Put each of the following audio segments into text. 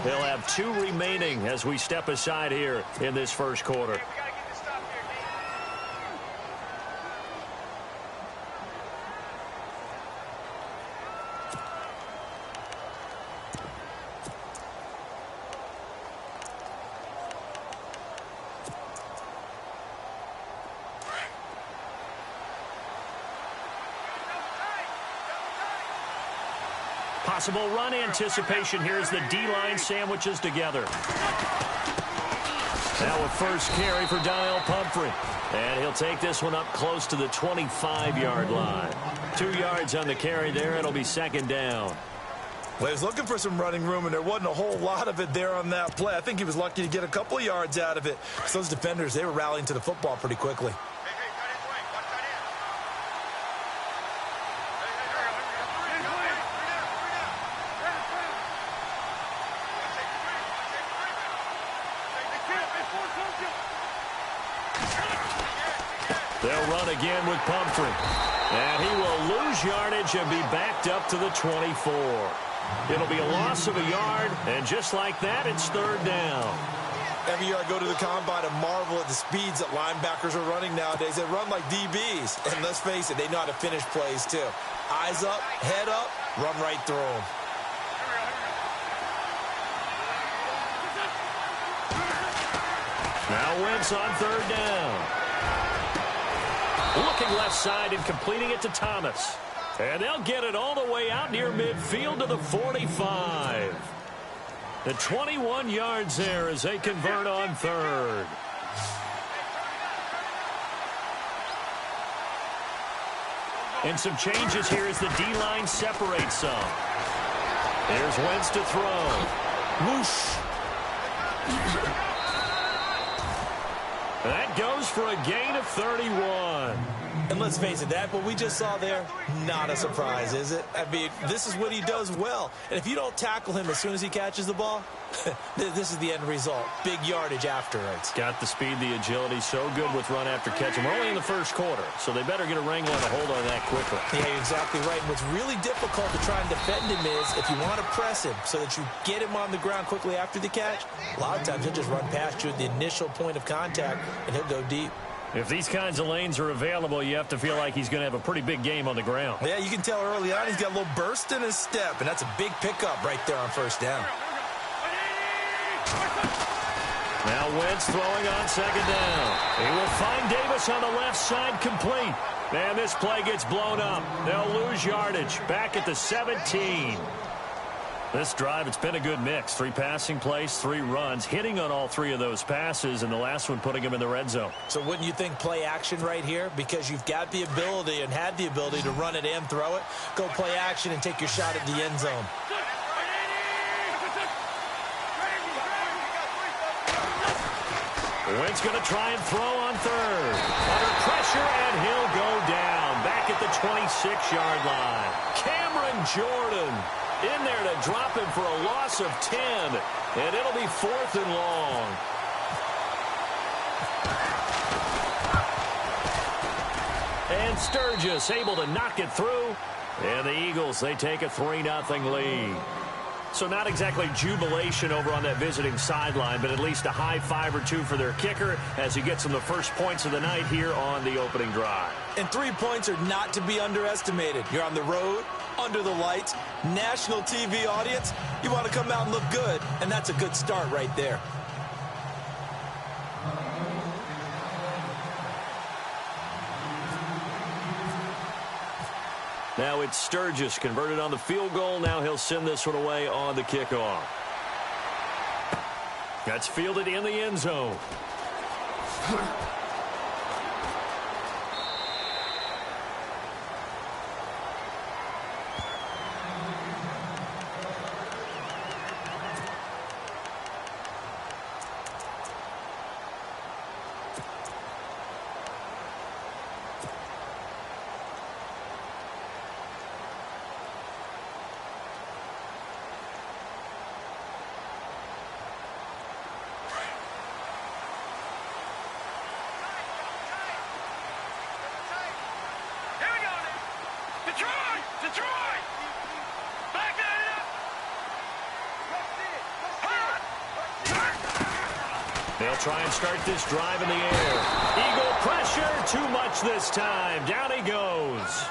They'll have 2 remaining as we step aside here in this first quarter. Possible run anticipation here as the D-line sandwiches together. Now a first carry for Donnell Pumphrey. And he'll take this one up close to the 25-yard line. 2 yards on the carry there. It'll be second down. Well, he was looking for some running room, and there wasn't a whole lot of it there on that play. I think he was lucky to get a couple of yards out of it. So those defenders, they were rallying to the football pretty quickly. They'll run again with Pumphrey. And he will lose yardage and be backed up to the 24. It'll be a loss of a yard, and just like that, it's third down. Every year I go to the combine and marvel at the speeds that linebackers are running nowadays. They run like DBs. And let's face it, they know how to finish plays too. Eyes up, head up, run right through them. Now Wentz on third down. Looking left side and completing it to Thomas. And they'll get it all the way out near midfield to the 45. The 21 yards there as they convert on third. And some changes here as the D-line separates some. Here's Wentz to throw. Whoosh. That goes for a gain of 31. And let's face it, that what we just saw there, not a surprise, is it? I mean, this is what he does well. And if you don't tackle him as soon as he catches the ball, this is the end result. Big yardage afterwards. Got the speed, the agility, so good with run after catch. And we're only in the first quarter, so they better get a wrangle and a hold on that quickly. Yeah, you're exactly right. And what's really difficult to try and defend him is if you want to press him so that you get him on the ground quickly after the catch, a lot of times he'll just run past you at the initial point of contact, and he'll go deep. If these kinds of lanes are available, you have to feel like he's going to have a pretty big game on the ground. Yeah, you can tell early on he's got a little burst in his step, and that's a big pickup right there on first down. Now Wentz throwing on second down. He will find Davis on the left side complete. And this play gets blown up. They'll lose yardage back at the 17. This drive, it's been a good mix. 3 passing plays, 3 runs, hitting on all 3 of those passes, and the last one putting him in the red zone. So wouldn't you think play action right here? Because you've got the ability and had the ability to run it and throw it. Go play action and take your shot at the end zone. Wentz going to try and throw on third. Under pressure, and he'll go down. Back at the 26-yard line. Cameron Jordan in there to drop him for a loss of 10. And it'll be 4th and long. And Sturgis able to knock it through. And the Eagles, they take a 3-0 lead. So not exactly jubilation over on that visiting sideline, but at least a high 5 or 2 for their kicker as he gets them the first points of the night here on the opening drive. And 3 points are not to be underestimated. You're on the road, under the lights, national TV audience. You want to come out and look good, and that's a good start right there. Now it's Sturgis converted on the field goal. Now he'll send this one away on the kickoff. That's fielded in the end zone. They'll try and start this drive in the air. Eagle pressure, too much this time. Down he goes.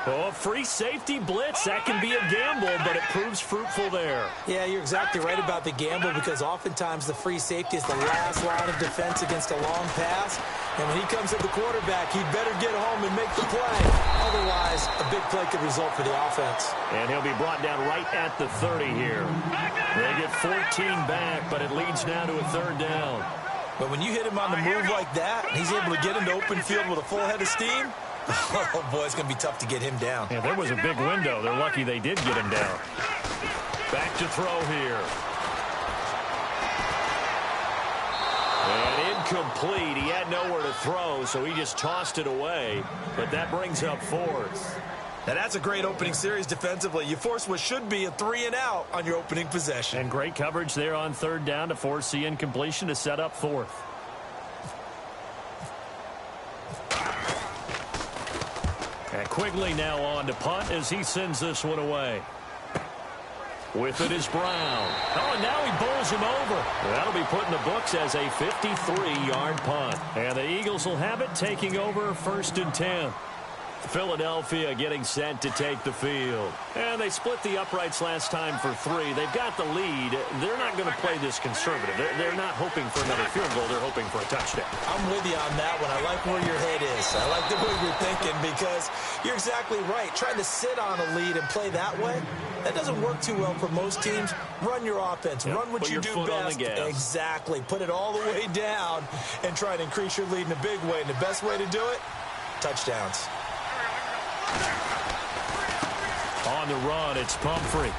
Oh, free safety blitz. That can be a gamble, but it proves fruitful there. Yeah, you're exactly right about the gamble because oftentimes the free safety is the last line of defense against a long pass. And when he comes at the quarterback, he'd better get home and make the play. Otherwise, a big play could result for the offense. And he'll be brought down right at the 30 here. They get 14 back, but it leads now to a third down. But when you hit him on the move like that, and he's able to get into open field with a full head of steam, oh, boy, it's going to be tough to get him down. Yeah, there was a big window. They're lucky they did get him down. Back to throw here. And incomplete. He had nowhere to throw, so he just tossed it away. But that brings up fourth. Now, that's a great opening series defensively. You force what should be a 3-and-out on your opening possession. And great coverage there on third down to force the incompletion to set up fourth. And Quigley now on to punt as he sends this one away. With it is Brown. Oh, and now he bowls him over. That'll be put in the books as a 53-yard punt. And the Eagles will have it, taking over 1st and 10. Philadelphia getting set to take the field. And they split the uprights last time for 3. They've got the lead. They're not going to play this conservative. They're not hoping for another field goal. They're hoping for a touchdown. I'm with you on that one. I like where your head is. I like the way you're thinking because you're exactly right. Trying to sit on a lead and play that way, that doesn't work too well for most teams. Run your offense. Run what you do best. Exactly. Put it all the way down and try to increase your lead in a big way. And the best way to do it, touchdowns. On the run, it's Pumphrey.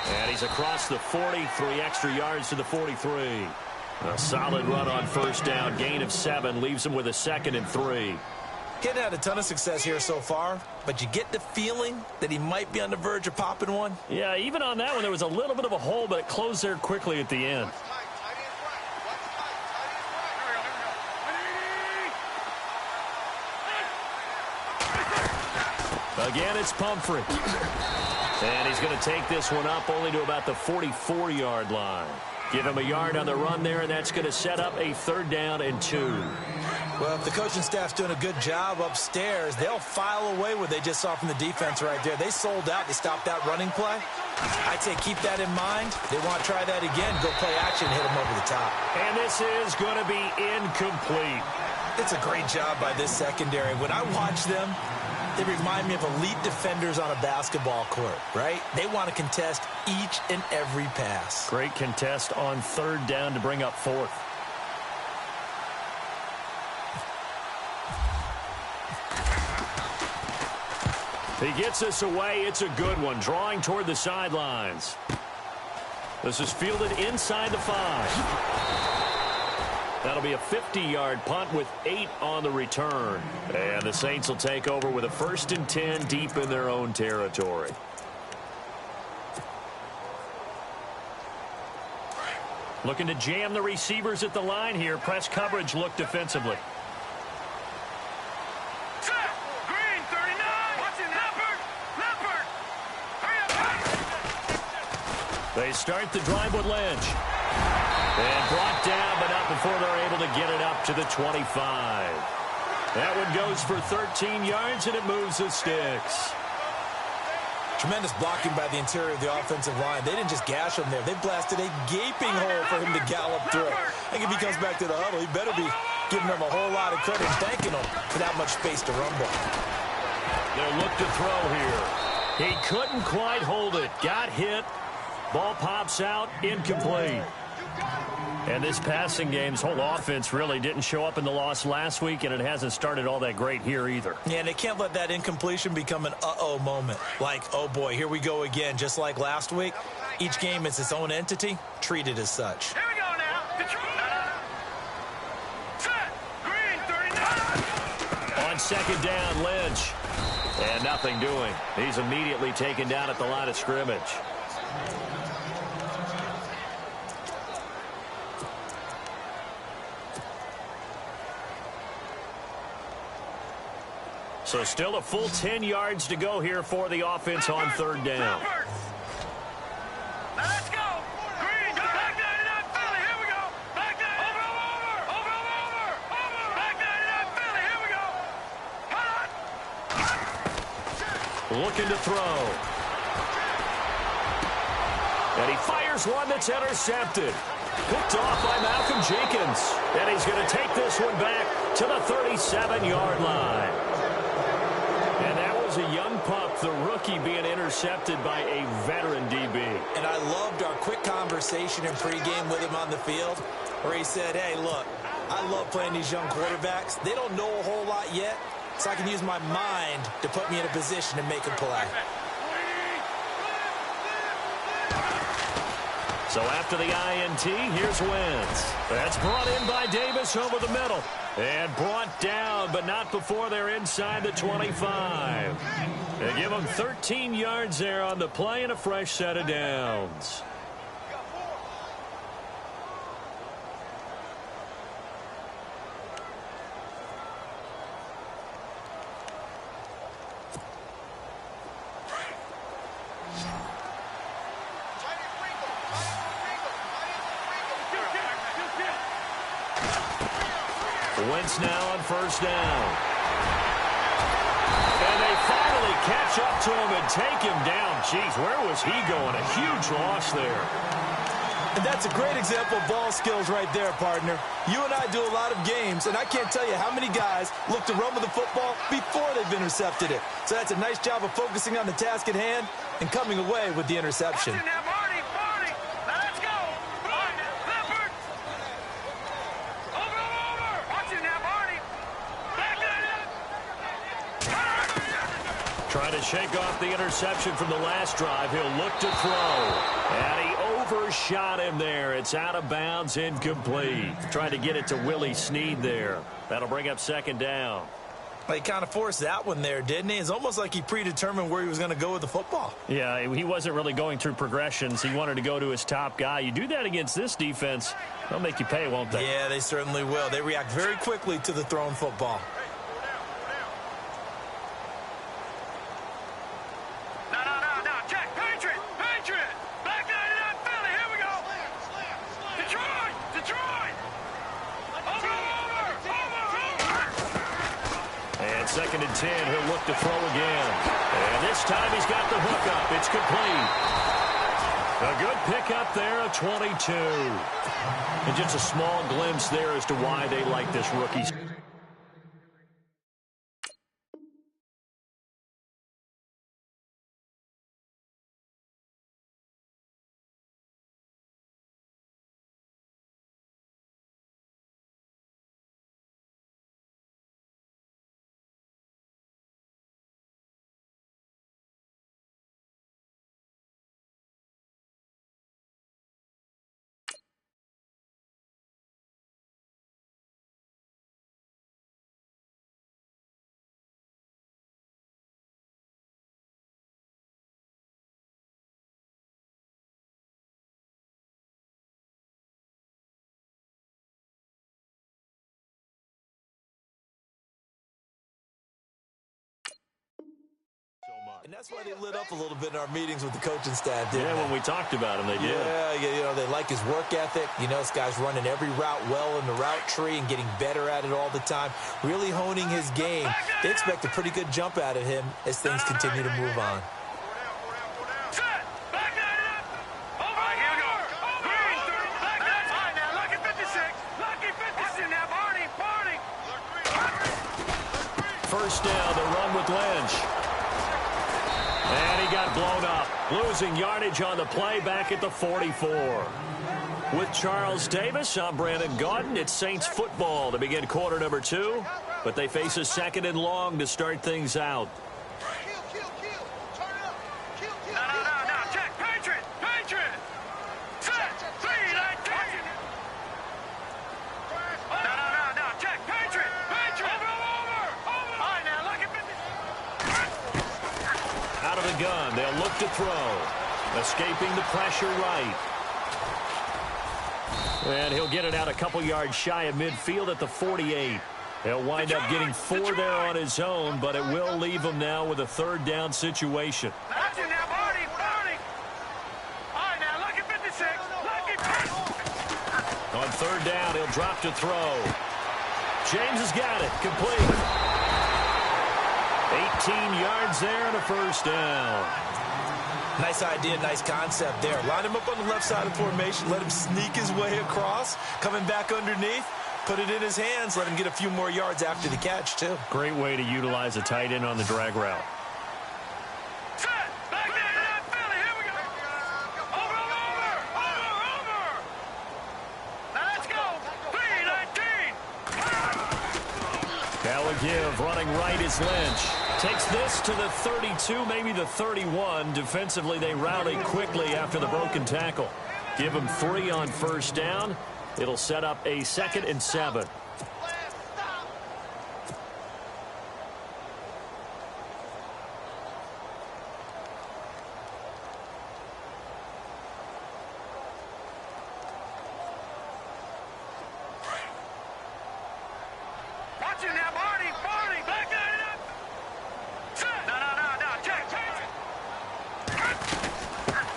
And he's across the 40, 3 extra yards to the 43. A solid run on first down, gain of 7, leaves him with a 2nd and 3. Getting had a ton of success here so far, but you get the feeling that he might be on the verge of popping one. Yeah, even on that one, there was a little bit of a hole, but it closed there quickly at the end. Again, it's Pumphrey. And he's going to take this one up only to about the 44-yard line. Give him a yard on the run there, and that's going to set up a 3rd down and 2. Well, if the coaching staff's doing a good job upstairs, they'll file away what they just saw from the defense right there. They sold out. They stopped that running play. I'd say keep that in mind. They want to try that again. Go play action and hit them over the top. And this is going to be incomplete. It's a great job by this secondary. When I watch them, they remind me of elite defenders on a basketball court, right? They want to contest each and every pass. Great contest on 3rd down to bring up 4th. He gets us away. It's a good one. Drawing toward the sidelines. This is fielded inside the 5. That'll be a 50-yard punt with 8 on the return. And the Saints will take over with a 1st and 10 deep in their own territory. Looking to jam the receivers at the line here. Press coverage look defensively. They start the drive with Lynch. And brought down, but not before they're able to get it up to the 25. That one goes for 13 yards, and it moves the sticks. Tremendous blocking by the interior of the offensive line. They didn't just gash him there. They blasted a gaping hole for him to gallop through. I think if he comes back to the huddle, he better be giving them a whole lot of credit and thanking them for that much space to rumble. They'll look to throw here. He couldn't quite hold it. Got hit. Ball pops out. Incomplete. And this passing game's whole offense really didn't show up in the loss last week, and it hasn't started all that great here either. Yeah, and they can't let that incompletion become an uh-oh moment. Like, oh, boy, here we go again. Just like last week, each game is its own entity, treated as such. Here we go now. Set. Green, 39. On 2nd down, Lynch. And nothing doing. He's immediately taken down at the line of scrimmage. So still a full 10 yards to go here for the offense on 3rd down. Let's go. Green, back 99, Philly. Here we go. Back 99. looking to throw. And he fires one that's intercepted. Picked off by Malcolm Jenkins. And he's going to take this one back to the 37-yard line. And that was a young pup, the rookie, being intercepted by a veteran DB. And I loved our quick conversation in pregame with him on the field where he said, hey, look, I love playing these young quarterbacks. They don't know a whole lot yet, so I can use my mind to put me in a position to make a play. So after the INT, here's Wentz. That's brought in by Davis over the middle. And brought down, but not before they're inside the 25. They give him 13 yards there on the play and a fresh set of downs. Wentz now on first down. And they finally catch up to him and take him down. Jeez, where was he going? A huge loss there. And that's a great example of ball skills right there, partner. You and I do a lot of games, and I can't tell you how many guys look to run with the football before they've intercepted it. So that's a nice job of focusing on the task at hand and coming away with the interception. Trying to shake off the interception from the last drive. He'll look to throw. And he overshot him there. It's out of bounds, incomplete. Trying to get it to Willie Snead there. That'll bring up second down. He kind of forced that one there, didn't he? It's almost like he predetermined where he was going to go with the football. Yeah, he wasn't really going through progressions. He wanted to go to his top guy. You do that against this defense, they'll make you pay, won't they? Yeah, they certainly will. They react very quickly to the thrown football. Second and 10, he'll look to throw again. And this time he's got the hook up. It's complete. A good pickup there of 22. And just a small glimpse there as to why they like this rookie. And that's why they lit up a little bit in our meetings with the coaching staff, didn't they? Yeah, when we talked about him, they did. Yeah, you know, they like his work ethic. You know, this guy's running every route well in the route tree and getting better at it all the time, really honing his game. They expect a pretty good jump out of him as things continue to move on. First down, the run with Lynch. And he got blown up, losing yardage on the play back at the 44. With Charles Davis, I'm Brandon Gaudin. It's Saints football to begin quarter number 2, but they face a second and long to start things out. Out of the gun, they'll look to throw. Escaping the pressure right. And he'll get it out a couple yards shy of midfield at the 48. He'll wind up getting 4 there on his own, but it will leave him now with a third down situation. On third down, he'll drop to throw. James has got it, complete. 18 yards there and a first down. Nice idea, nice concept there. Line him up on the left side of the formation, let him sneak his way across, coming back underneath, put it in his hands, let him get a few more yards after the catch, too. Great way to utilize a tight end on the drag route. Give running right is Lynch. Takes this to the 32, maybe the 31. Defensively, they rally quickly after the broken tackle. Give him 3 on first down. It'll set up a 2nd and 7.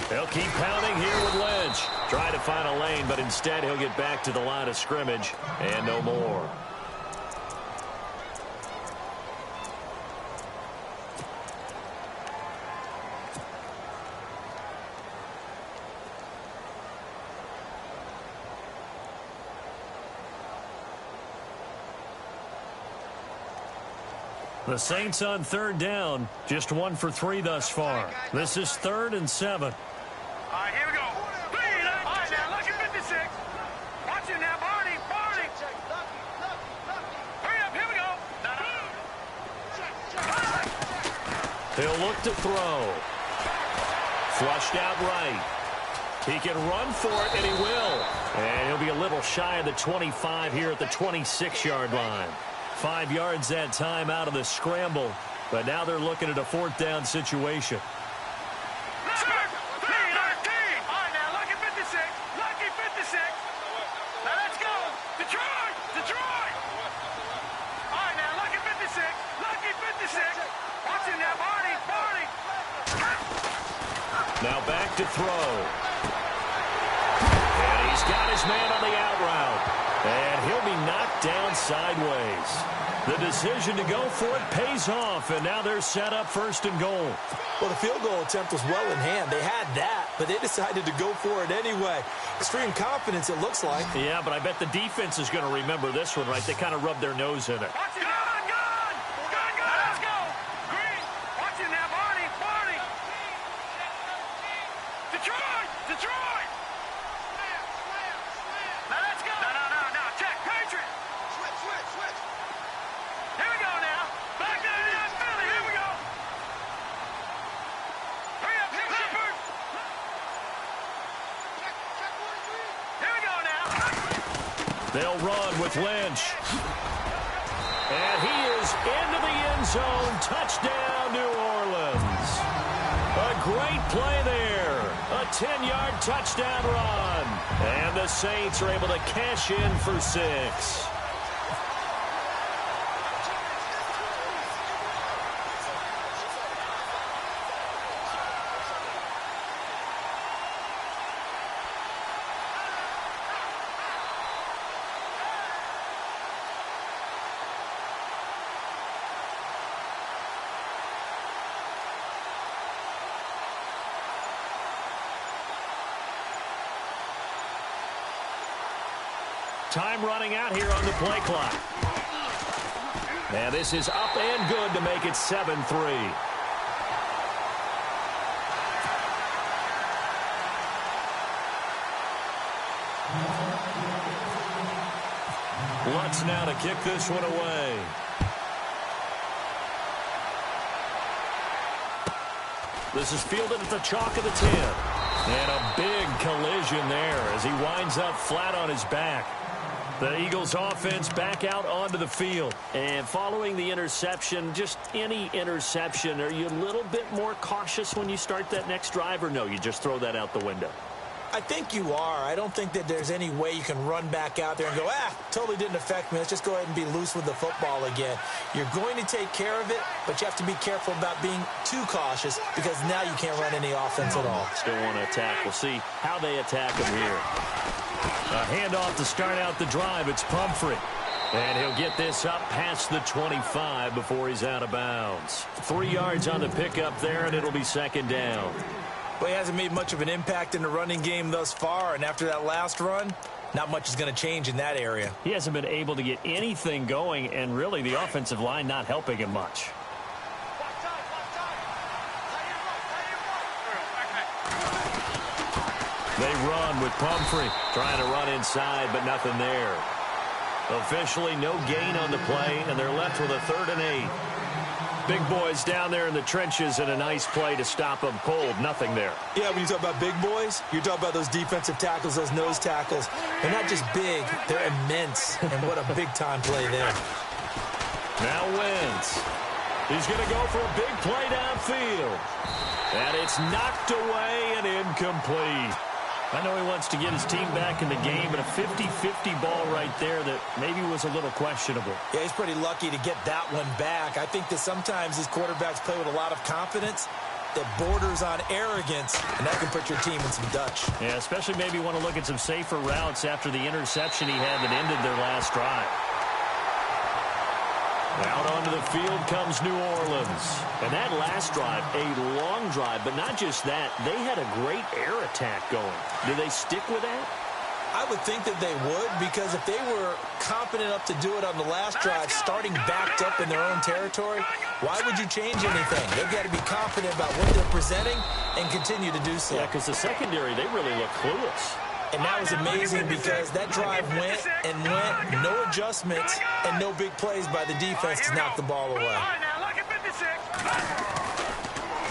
They'll keep pounding here with Lynch. Try to find a lane, but instead he'll get back to the line of scrimmage and no more. The Saints on 3rd down, just 1 for 3 thus far. This is 3rd and 7. All right, here we go. All right, now, look at 56. Watch it now, Barney. Hurry up, here we go. He'll look to throw. Flushed out right. He can run for it, and he will. And he'll be a little shy of the 25 here at the 26-yard line. 5 yards that time out of the scramble. But now they're looking at a 4th down situation. Now back to throw. And he's got his man on the out route. And he'll be knocked down sideways. The decision to go for it pays off, and now they're set up 1st and goal. Well, the field goal attempt was well in hand. They had that, but they decided to go for it anyway. Extreme confidence, it looks like. Yeah, but I bet the defense is going to remember this one, right? They kind of rubbed their nose in it. They'll run with Lynch. And he is into the end zone. Touchdown, New Orleans. A great play there. A 10-yard touchdown run. And the Saints are able to cash in for 6. Time running out here on the play clock. And this is up and good to make it 7-3. Lutz now to kick this one away. This is fielded at the chalk of the 10. And a big collision there as he winds up flat on his back. The Eagles offense back out onto the field. And following the interception, just any interception, are you a little bit more cautious when you start that next drive, or no, you just throw that out the window? I think you are. I don't think that there's any way you can run back out there and go, totally didn't affect me. Let's just go ahead and be loose with the football again. You're going to take care of it, but you have to be careful about being too cautious because now you can't run any offense at all. Still want to attack. We'll see how they attack them here. A handoff to start out the drive. It's Pumphrey. And he'll get this up past the 25 before he's out of bounds. 3 yards on the pickup there, and it'll be second down. Well, he hasn't made much of an impact in the running game thus far, and after that last run, not much is going to change in that area. He hasn't been able to get anything going, and really the offensive line not helping him much. They run with Pumphrey, trying to run inside, but nothing there. Officially no gain on the play, and they're left with a 3rd and 8. Big boys down there in the trenches, and a nice play to stop them cold. Nothing there. Yeah, when you talk about big boys, you're talking about those defensive tackles, those nose tackles. They're not just big, they're immense, and what a big-time play there. Now Wentz. He's going to go for a big play downfield. And it's knocked away and incomplete. I know he wants to get his team back in the game, but a 50-50 ball right there that maybe was a little questionable. Yeah, he's pretty lucky to get that one back. I think that sometimes these quarterbacks play with a lot of confidence that borders on arrogance, and that can put your team in some Dutch. Yeah, especially maybe want to look at some safer routes after the interception he had that ended their last drive. Out onto the field comes New Orleans. And that last drive, a long drive, but not just that. They had a great air attack going. Do they stick with that? I would think that they would, because if they were confident enough to do it on the last drive, starting backed up in their own territory, why would you change anything? They've got to be confident about what they're presenting and continue to do so. Yeah, because the secondary, they really look clueless. And that was amazing because that drive went and went, no adjustments and no big plays by the defense to knock the ball away.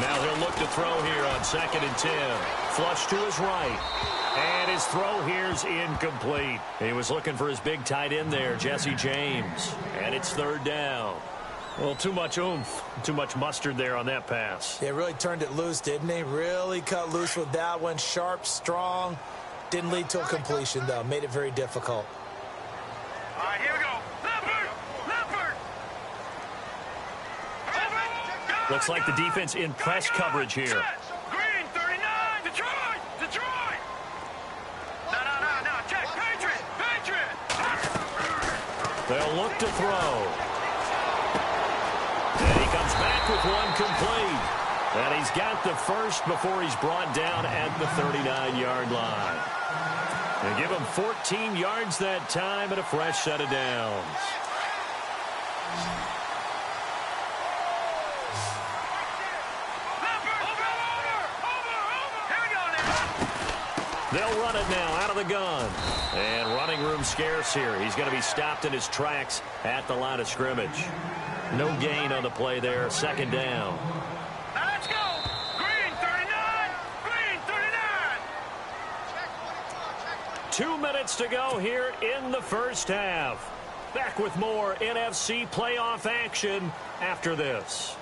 Now he'll look to throw here on 2nd and 10. Flush to his right. And his throw here's incomplete. He was looking for his big tight end there, Jesse James. And it's 3rd down. Well, too much oomph, too much mustard there on that pass. They really turned it loose, didn't they? Really cut loose with that one. Sharp, strong. Didn't lead to a completion, though. Made it very difficult. All right, here we go. Leopard! Looks like the defense in press coverage here. Green, 39. Detroit! No. Check. Patriot! They'll look to throw. And he comes back with one complete. And he's got the first before he's brought down at the 39-yard line. They give him 14 yards that time and a fresh set of downs. They'll run it now out of the gun. And running room scarce here. He's going to be stopped in his tracks at the line of scrimmage. No gain on the play there. 2nd down. Now let's go. Green, 39. 2 minutes to go here in the first half. Back with more NFC playoff action after this.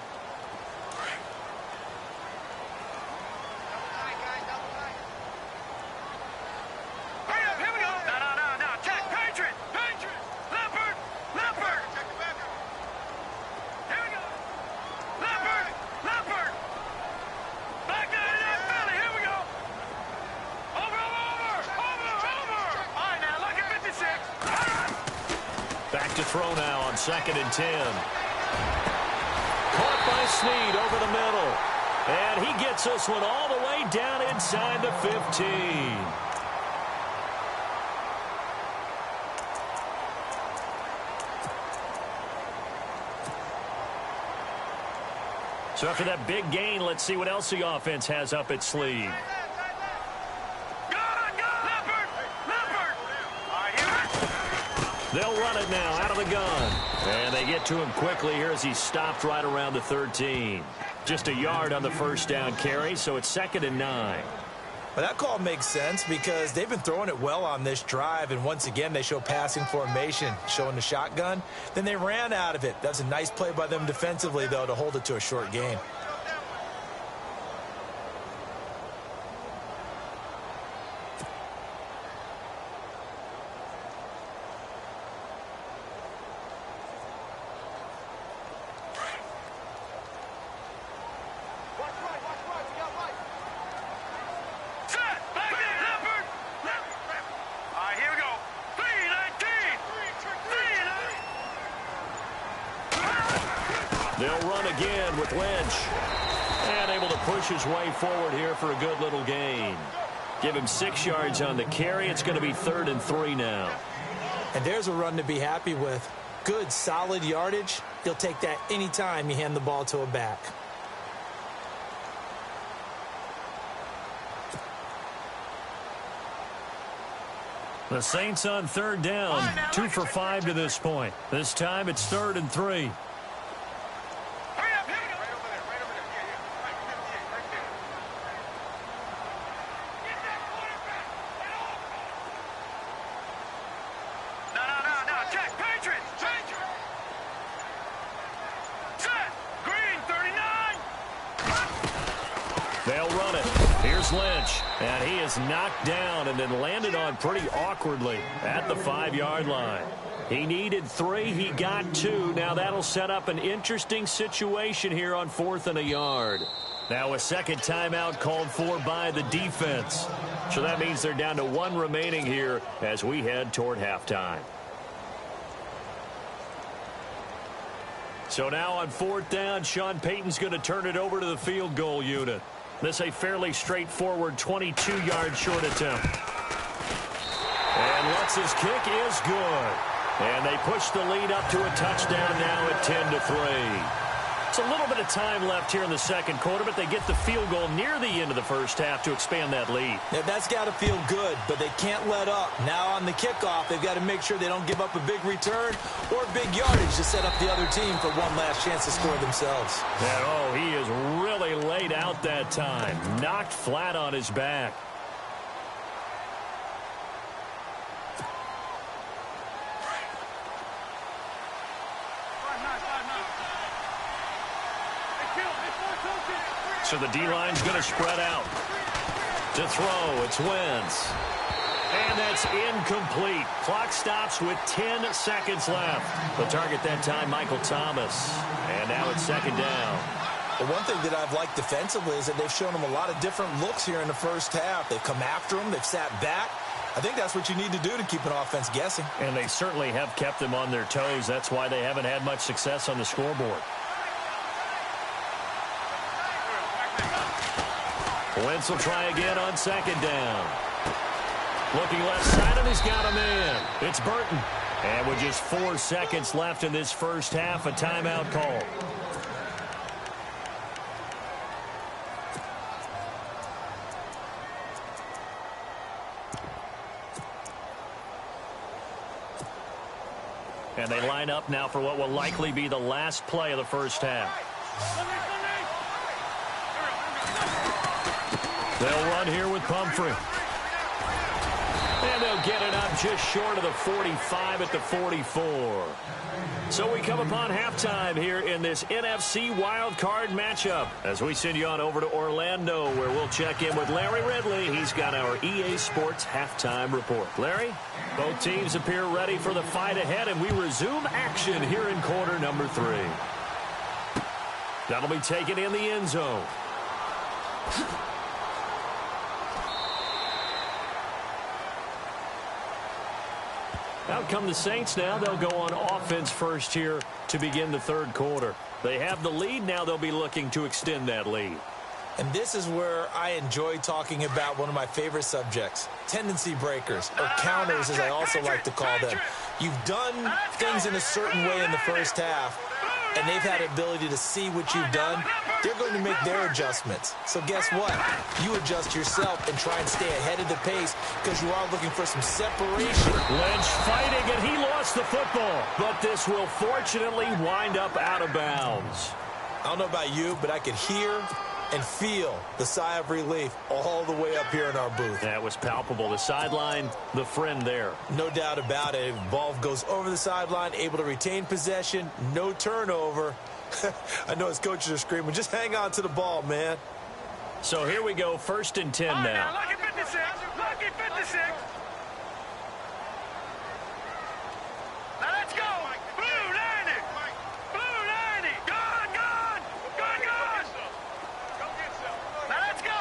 Back to throw now on 2nd and 10. Caught by Snead over the middle. And he gets this one all the way down inside the 15. So after that big gain, let's see what else the offense has up its sleeve. They'll run it now out of the gun. And they get to him quickly here as he's stopped right around the 13. Just a yard on the first down carry, so it's 2nd and 9. Well, that call makes sense because they've been throwing it well on this drive, and once again they show passing formation, showing the shotgun. Then they ran out of it. That's a nice play by them defensively, though, to hold it to a short gain. They'll run again with Lynch. And able to push his way forward here for a good little gain. Give him 6 yards on the carry. It's going to be 3rd and 3 now. And there's a run to be happy with. Good, solid yardage. You'll take that anytime you hand the ball to a back. The Saints on 3rd down. 2 for 5 to this point. This time it's 3rd and 3. They'll run it. Here's Lynch. And he is knocked down and then landed on pretty awkwardly at the 5-yard line. He needed 3. He got 2. Now that'll set up an interesting situation here on 4th and a yard. Now a second timeout called for by the defense. So that means they're down to 1 remaining here as we head toward halftime. So now on 4th down, Sean Payton's going to turn it over to the field goal unit. This a fairly straightforward 22-yard short attempt. And Lutz's kick is good. And they push the lead up to a touchdown now at 10-3. It's a little bit of time left here in the second quarter, but they get the field goal near the end of the first half to expand that lead. Yeah, that's got to feel good, but they can't let up. Now on the kickoff, they've got to make sure they don't give up a big return or big yardage to set up the other team for one last chance to score themselves. And, oh, he is really laid out that time. Knocked flat on his back. So the D-line's going to spread out. To throw, it's Wentz. And that's incomplete. Clock stops with 10 seconds left. The target that time, Michael Thomas. And now it's 2nd down. Well, one thing that I've liked defensively is that they've shown them a lot of different looks here in the first half. They've come after them. They've sat back. I think that's what you need to do to keep an offense guessing. And they certainly have kept them on their toes. That's why they haven't had much success on the scoreboard. Wentz will try again on 2nd down. Looking left side, and he's got a man. It's Burton. And with just 4 seconds left in this first half, a timeout call. And they line up now for what will likely be the last play of the first half. They'll run here with Pumphrey. And they'll get it up just short of the 45 at the 44. So we come upon halftime here in this NFC wildcard matchup as we send you on over to Orlando, where we'll check in with Larry Ridley. He's got our EA Sports halftime report. Larry, both teams appear ready for the fight ahead, and we resume action here in quarter number 3. That'll be taken in the end zone. Out come the Saints now. They'll go on offense first here to begin the 3rd quarter. They have the lead. Now they'll be looking to extend that lead. And this is where I enjoy talking about one of my favorite subjects, tendency breakers, or counters as I also like to call them. You've done things in a certain way in the first half, and they've had the ability to see what you've done. They're going to make their adjustments. So guess what? You adjust yourself and try and stay ahead of the pace because you are looking for some separation. Lynch fighting, and he lost the football. But this will fortunately wind up out of bounds. I don't know about you, but I could hear and feel the sigh of relief all the way up here in our booth. That was palpable. The sideline, the friend there. No doubt about it. Ball goes over the sideline, able to retain possession, no turnover. I know his coaches are screaming, just hang on to the ball, man. So here we go, 1st and 10 now. Lucky 56. Lucky 56. Now let's go. Blue 90. Blue 90. Gone, gone. Gone, gone. Now let's go.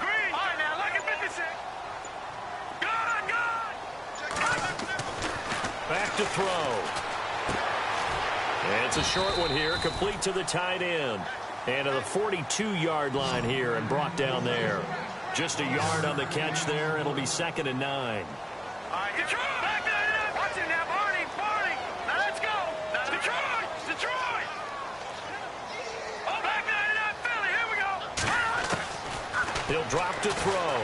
Green. All right, now lucky 56. Gone, gone. Back to throw. And it's a short one here, complete to the tight end. And to the 42-yard line here and brought down there. Just a yard on the catch there. It'll be 2nd and 9. Detroit! Back there! Watch it now, Barney! Barney! Now let's go! Detroit! Detroit! Oh, back there! Philly! Here we go! He'll drop to throw.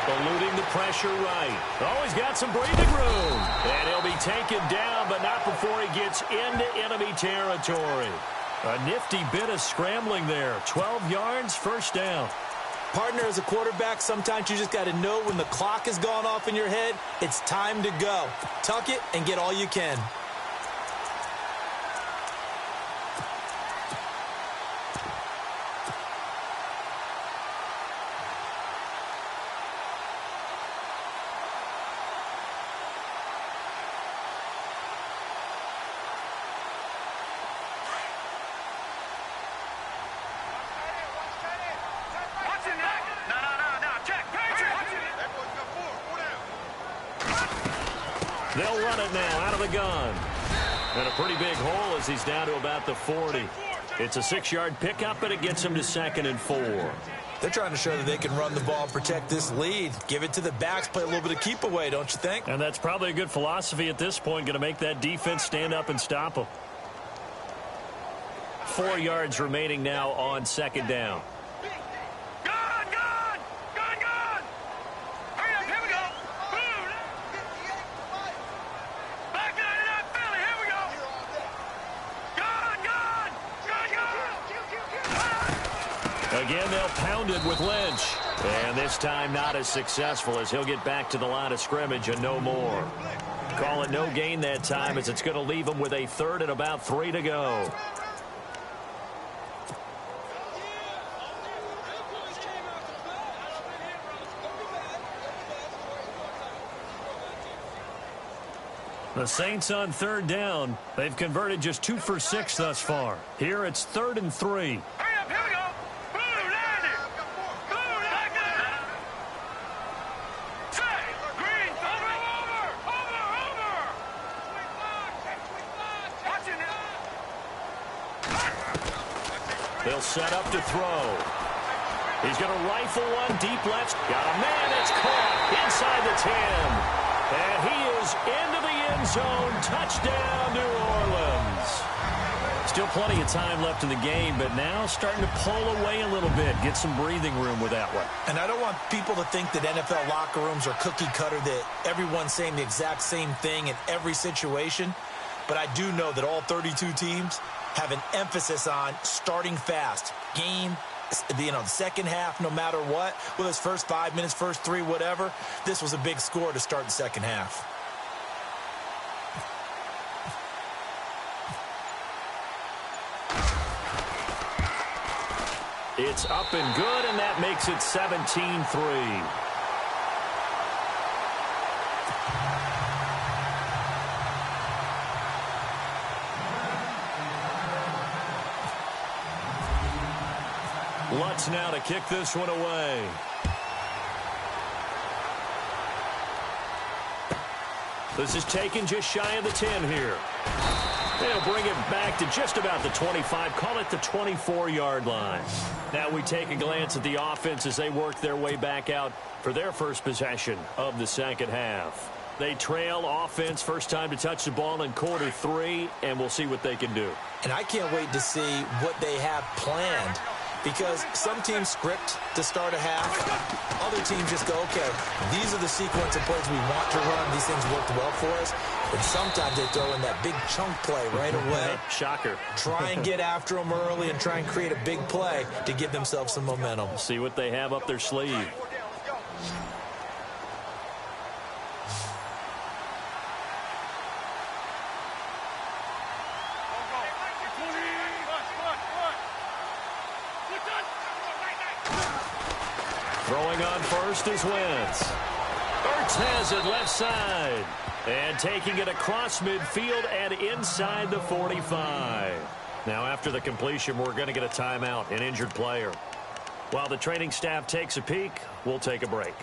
Eluding the pressure right. Oh, he's got some breathing room. And he'll be taken down, but not before he gets into enemy territory. A nifty bit of scrambling there. 12 yards, first down. Partner, as a quarterback, sometimes you just got to know when the clock has gone off in your head, it's time to go. Tuck it and get all you can. They'll run it now out of the gun. And a pretty big hole as he's down to about the 40. It's a 6-yard pickup, and it gets him to 2nd and 4. They're trying to show that they can run the ball and protect this lead. Give it to the backs, play a little bit of keep away, don't you think? And that's probably a good philosophy at this point, going to make that defense stand up and stop them. 4 yards remaining now on 2nd down. Again, they'll pound it with Lynch. And this time not as successful as he'll get back to the line of scrimmage and no more. Call it no gain that time as it's going to leave him with a 3rd and about 3 to go. The Saints on 3rd down. They've converted just 2 for 6 thus far. Here it's 3rd and 3. They'll set up to throw. He's going to rifle one deep left. Got a man. It's caught inside the 10. And he is into the end zone. Touchdown, New Orleans. Still plenty of time left in the game, but now starting to pull away a little bit. Get some breathing room with that one. And I don't want people to think that NFL locker rooms are cookie cutter, that everyone's saying the exact same thing in every situation. But I do know that all 32 teams have an emphasis on starting fast. Game, the second half, no matter what, whether it's first 5 minutes, first 3, whatever, this was a big score to start the second half. It's up and good, and that makes it 17-3. Lutz now to kick this one away. This is taken just shy of the 10 here. They'll bring it back to just about the 25. Call it the 24-yard line. Now we take a glance at the offense as they work their way back out for their first possession of the second half. They trail offense, first time to touch the ball in quarter 3, and we'll see what they can do. And I can't wait to see what they have planned, because some teams script to start a half. Other teams just go, okay, these are the sequence of plays we want to run. These things worked well for us. And sometimes they throw in that big chunk play right away. Shocker. Try and get after them early and try and create a big play to give themselves some momentum. See what they have up their sleeve. Throwing on first is Wentz. Ertz has it left side. And taking it across midfield and inside the 45. Now after the completion, we're going to get a timeout, an injured player. While the training staff takes a peek, we'll take a break.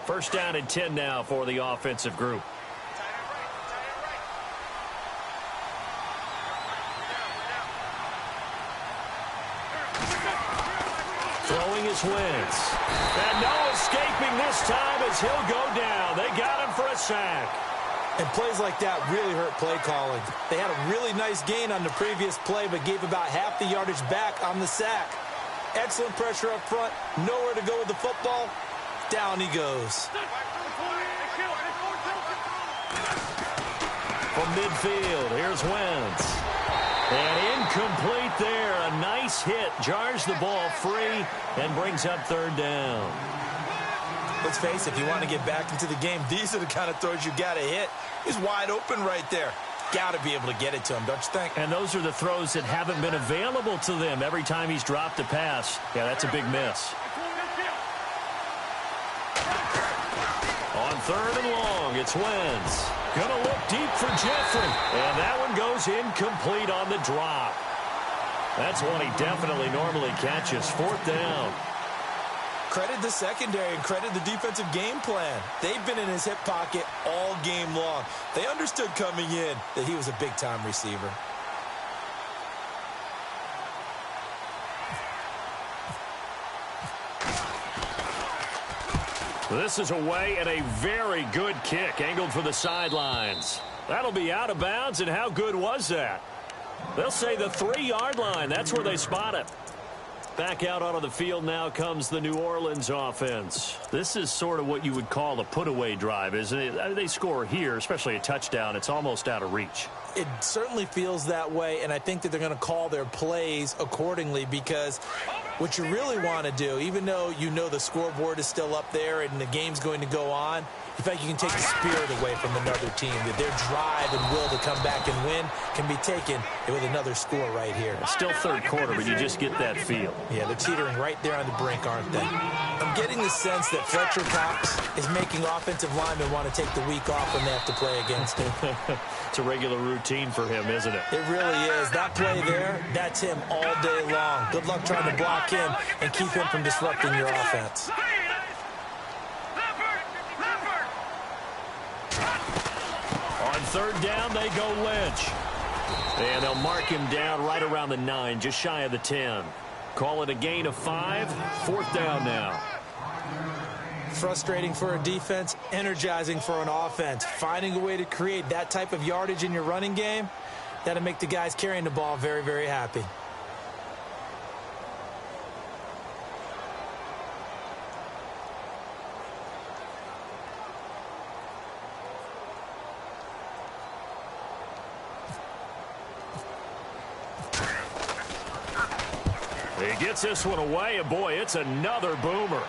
First down and 10 now for the offensive group. Throwing is Wentz. And no escaping this time as he'll go down. They got him for a sack. And plays like that really hurt play calling. They had a really nice gain on the previous play, but gave about half the yardage back on the sack. Excellent pressure up front. Nowhere to go with the football. Down he goes. From midfield, here's Wentz. And incomplete there. A nice hit. Jars the ball free and brings up third down. Let's face it, if you want to get back into the game, these are the kind of throws you got to hit. He's wide open right there. Got to be able to get it to him, don't you think? And those are the throws that haven't been available to them every time he's dropped a pass. Yeah, that's a big miss. On third and long, it's Wentz. Gonna look deep for Jeffrey. And that one goes incomplete on the drop. That's one he definitely normally catches. Fourth down. Credit the secondary and credit the defensive game plan. They've been in his hip pocket all game long. They understood coming in that he was a big-time receiver. This is away and a very good kick angled for the sidelines. That'll be out of bounds, and how good was that? They'll say the 3-yard line. That's where they spot it. Back out onto the field now comes the New Orleans offense. This is sort of what you would call a put-away drive, isn't it? They score here, especially a touchdown. It's almost out of reach. It certainly feels that way, and I think that they're going to call their plays accordingly, because what you really want to do, even though you know the scoreboard is still up there and the game's going to go on, you think you can take the spirit away from another team, that their drive and will to come back and win can be taken with another score right here. It's still third quarter, but you just get that feel. Yeah, they're teetering right there on the brink, aren't they? I'm getting the sense that Fletcher Cox is making offensive linemen want to take the week off when they have to play against him. It's a regular routine for him, isn't it? It really is. That play there, that's him all day long. Good luck trying to block him and keep him from disrupting your offense. On third down, they go Lynch. And they'll mark him down right around the 9, just shy of the 10. Call it a gain of 5. Fourth down now. Frustrating for a defense, energizing for an offense. Finding a way to create that type of yardage in your running game, that'll make the guys carrying the ball very, very happy. He gets this one away, and boy, it's another boomer.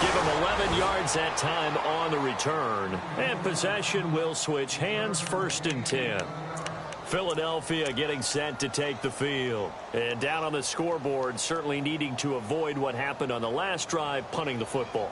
Give him 11 yards that time on the return. And possession will switch hands, first and 10. Philadelphia getting set to take the field. And down on the scoreboard, certainly needing to avoid what happened on the last drive, punting the football.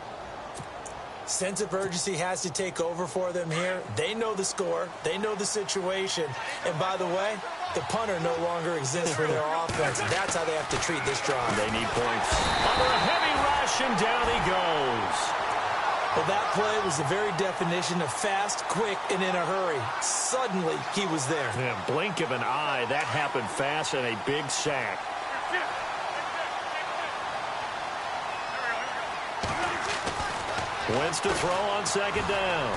Sense of urgency has to take over for them here. They know the score. They know the situation. And by the way, the punter no longer exists for their offense. That's how they have to treat this drive. They need points. Under a heavy rush, and down he goes. Well, that play was the very definition of fast, quick, and in a hurry. Suddenly, he was there. Yeah, blink of an eye, that happened fast, and a big sack. Wentz to throw on second down.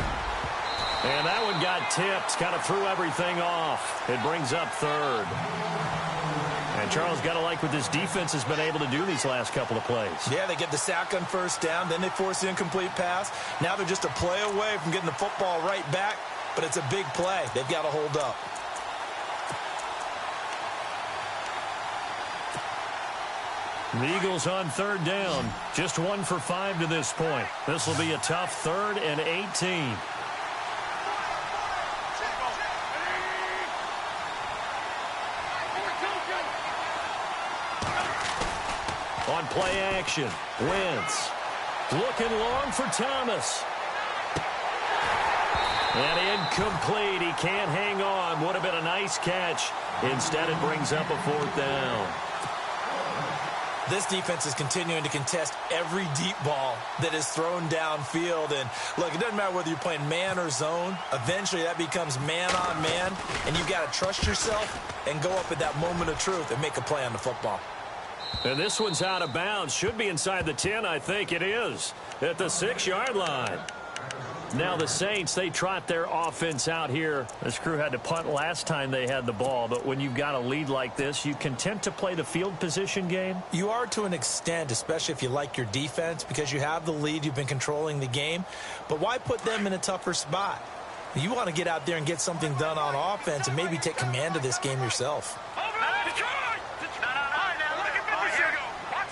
And that one got tipped, kind of threw everything off. It brings up third. And Charles, got to like what this defense has been able to do these last couple of plays. Yeah, they get the sack on first down, then they force the incomplete pass. Now they're just a play away from getting the football right back, but it's a big play. They've got to hold up. The Eagles on third down. Just 1 for 5 to this point. This will be a tough 3rd and 18. On play action, Wentz. Looking long for Thomas. And incomplete. He can't hang on. Would have been a nice catch. Instead, it brings up a 4th down. This defense is continuing to contest every deep ball that is thrown downfield. And, look, it doesn't matter whether you're playing man or zone. Eventually, that becomes man-on-man, and you've got to trust yourself and go up at that moment of truth and make a play on the football. And this one's out of bounds. Should be inside the 10, I think it is, at the 6-yard line. Now the Saints, they trot their offense out here. This crew had to punt last time they had the ball, but when you've got a lead like this, you content to play the field position game? You are to an extent, especially if you like your defense, because you have the lead, you've been controlling the game. But why put them in a tougher spot? You want to get out there and get something done on offense and maybe take command of this game yourself.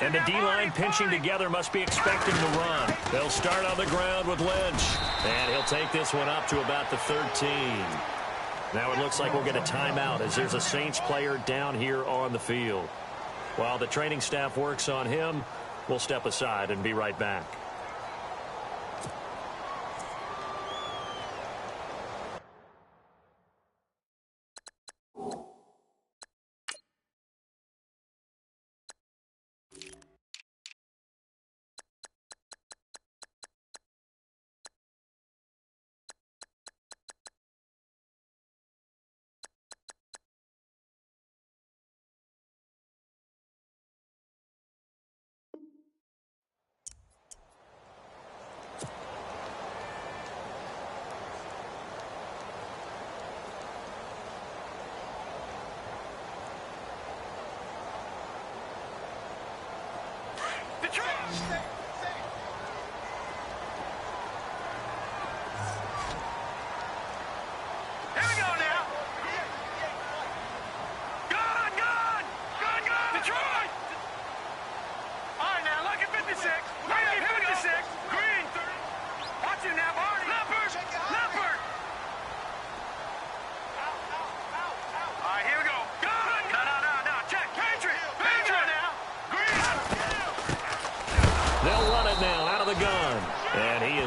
And the D-line pinching together must be expecting to run. They'll start on the ground with Lynch. And he'll take this one up to about the 13. Now it looks like we'll get a timeout as there's a Saints player down here on the field. While the training staff works on him, we'll step aside and be right back.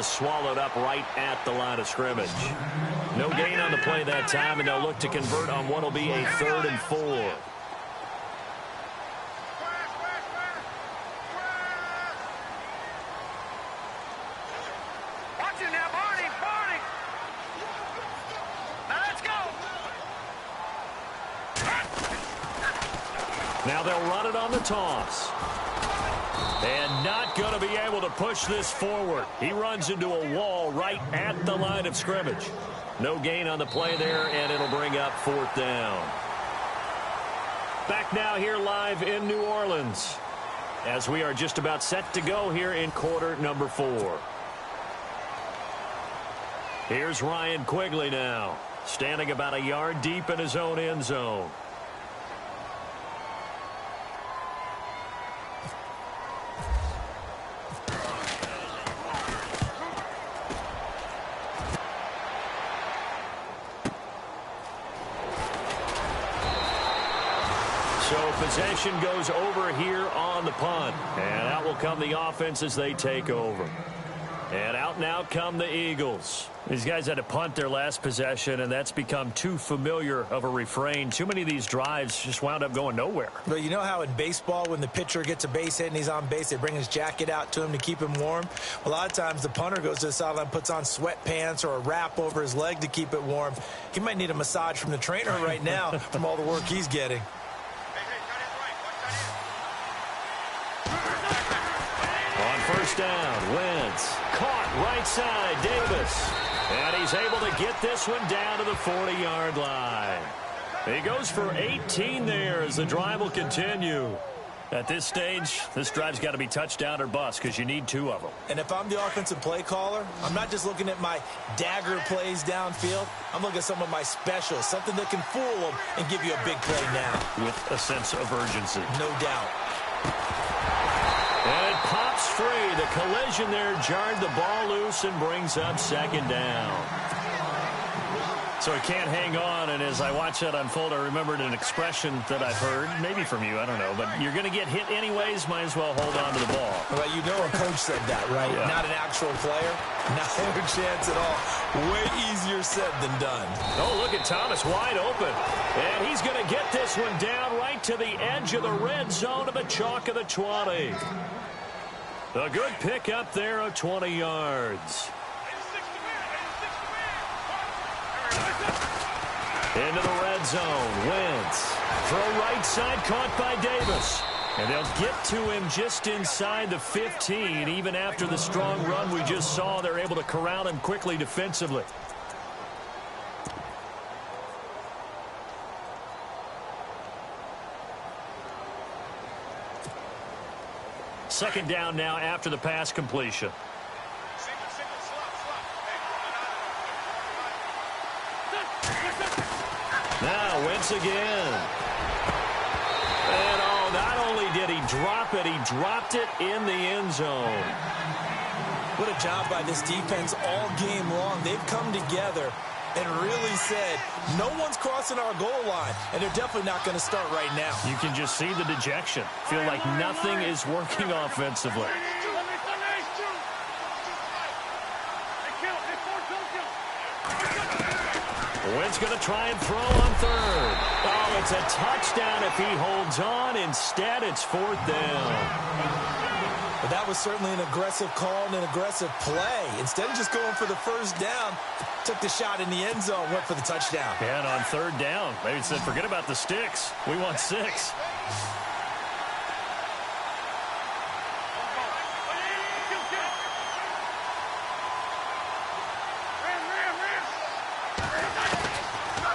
Swallowed up right at the line of scrimmage. No gain on the play that time, and they'll look to convert on what will be a 3rd and 4. Watch it now, Barney, Barney. Now let's go. Now they'll run it on the toss. And not going to be able to push this forward. He runs into a wall right at the line of scrimmage. No gain on the play there, and it'll bring up 4th down. Back now here live in New Orleans as we are just about set to go here in quarter number 4. Here's Ryan Quigley now, standing about a yard deep in his own end zone. Possession goes over here on the punt. And out will come the offense as they take over. And out now come the Eagles. These guys had to punt their last possession, and that's become too familiar of a refrain. Too many of these drives just wound up going nowhere. But you know how in baseball, when the pitcher gets a base hit and he's on base, they bring his jacket out to him to keep him warm? A lot of times the punter goes to the sideline, puts on sweatpants or a wrap over his leg to keep it warm. He might need a massage from the trainer right now from all the work he's getting. First down, Wentz. Caught right side, Davis. And he's able to get this one down to the 40-yard line. He goes for 18 there as the drive will continue. At this stage, this drive's got to be touchdown or bust because you need 2 of them. And if I'm the offensive play caller, I'm not just looking at my dagger plays downfield. I'm looking at some of my specials, something that can fool them and give you a big play now. With a sense of urgency. No doubt. And it pops free. The collision there jarred the ball loose and brings up 2nd down. So he can't hang on, and as I watch that unfold, I remembered an expression that I've heard, maybe from you, I don't know, but you're going to get hit anyways, might as well hold on to the ball. Well, you know a coach said that, right? Yeah. Not an actual player. Not a chance at all. Way easier said than done. Oh, look at Thomas wide open. And he's going to get this one down right to the edge of the red zone of the chalk of the 20. A good pick up there of 20 yards. Into the red zone. Wentz. Throw right side caught by Davis. And they'll get to him just inside the 15. Even after the strong run we just saw, they're able to corral him quickly defensively. Second down now after the pass completion. Now Wentz again. And not only did he drop it, he dropped it in the end zone. What a job by this defense all game long. They've come together and really said, no one's crossing our goal line, and they're definitely not going to start right now. You can just see the dejection. Feel like nothing is working offensively. Wentz going to try and throw on third. Oh, it's a touchdown if he holds on. Instead, it's fourth down. But that was certainly an aggressive call and an aggressive play. Instead of just going for the first down, took the shot in the end zone, went for the touchdown. And on third down, maybe said, forget about the sticks. We want 6.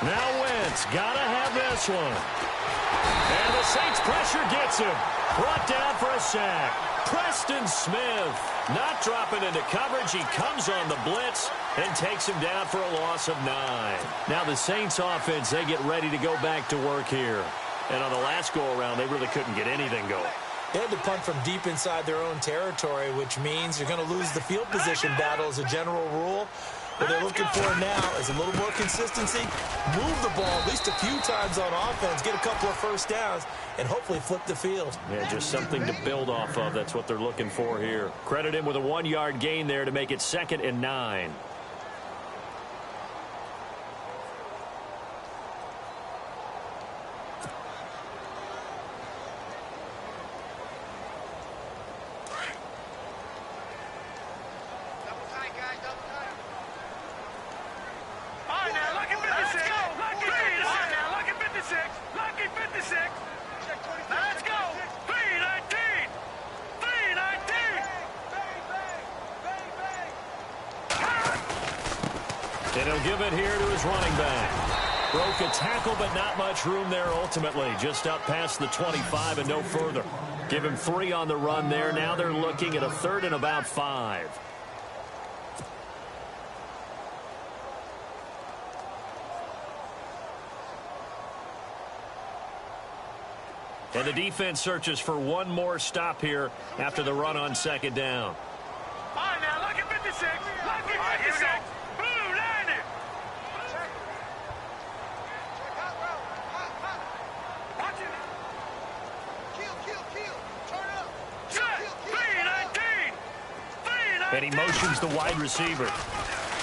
Now Wentz, gotta have this one. And the Saints pressure gets him. Brought down for a sack. Preston Smith not dropping into coverage. He comes on the blitz and takes him down for a loss of 9. Now the Saints offense, they get ready to go back to work here. And on the last go-around, they really couldn't get anything going. They had to punt from deep inside their own territory, which means you're going to lose the field position battle as a general rule. What they're looking for now is a little more consistency, move the ball at least a few times on offense, get a couple of first downs, and hopefully flip the field. Yeah, just something to build off of. That's what they're looking for here. Credit him with a 1-yard gain there to make it 2nd and 9. And he'll give it here to his running back. Broke a tackle, but not much room there ultimately. Just up past the 25 and no further. Give him 3 on the run there. Now they're looking at a 3rd and about 5. And the defense searches for one more stop here after the run on 2nd down. All right, now look at 56. Look at 56. And he motions the wide receiver.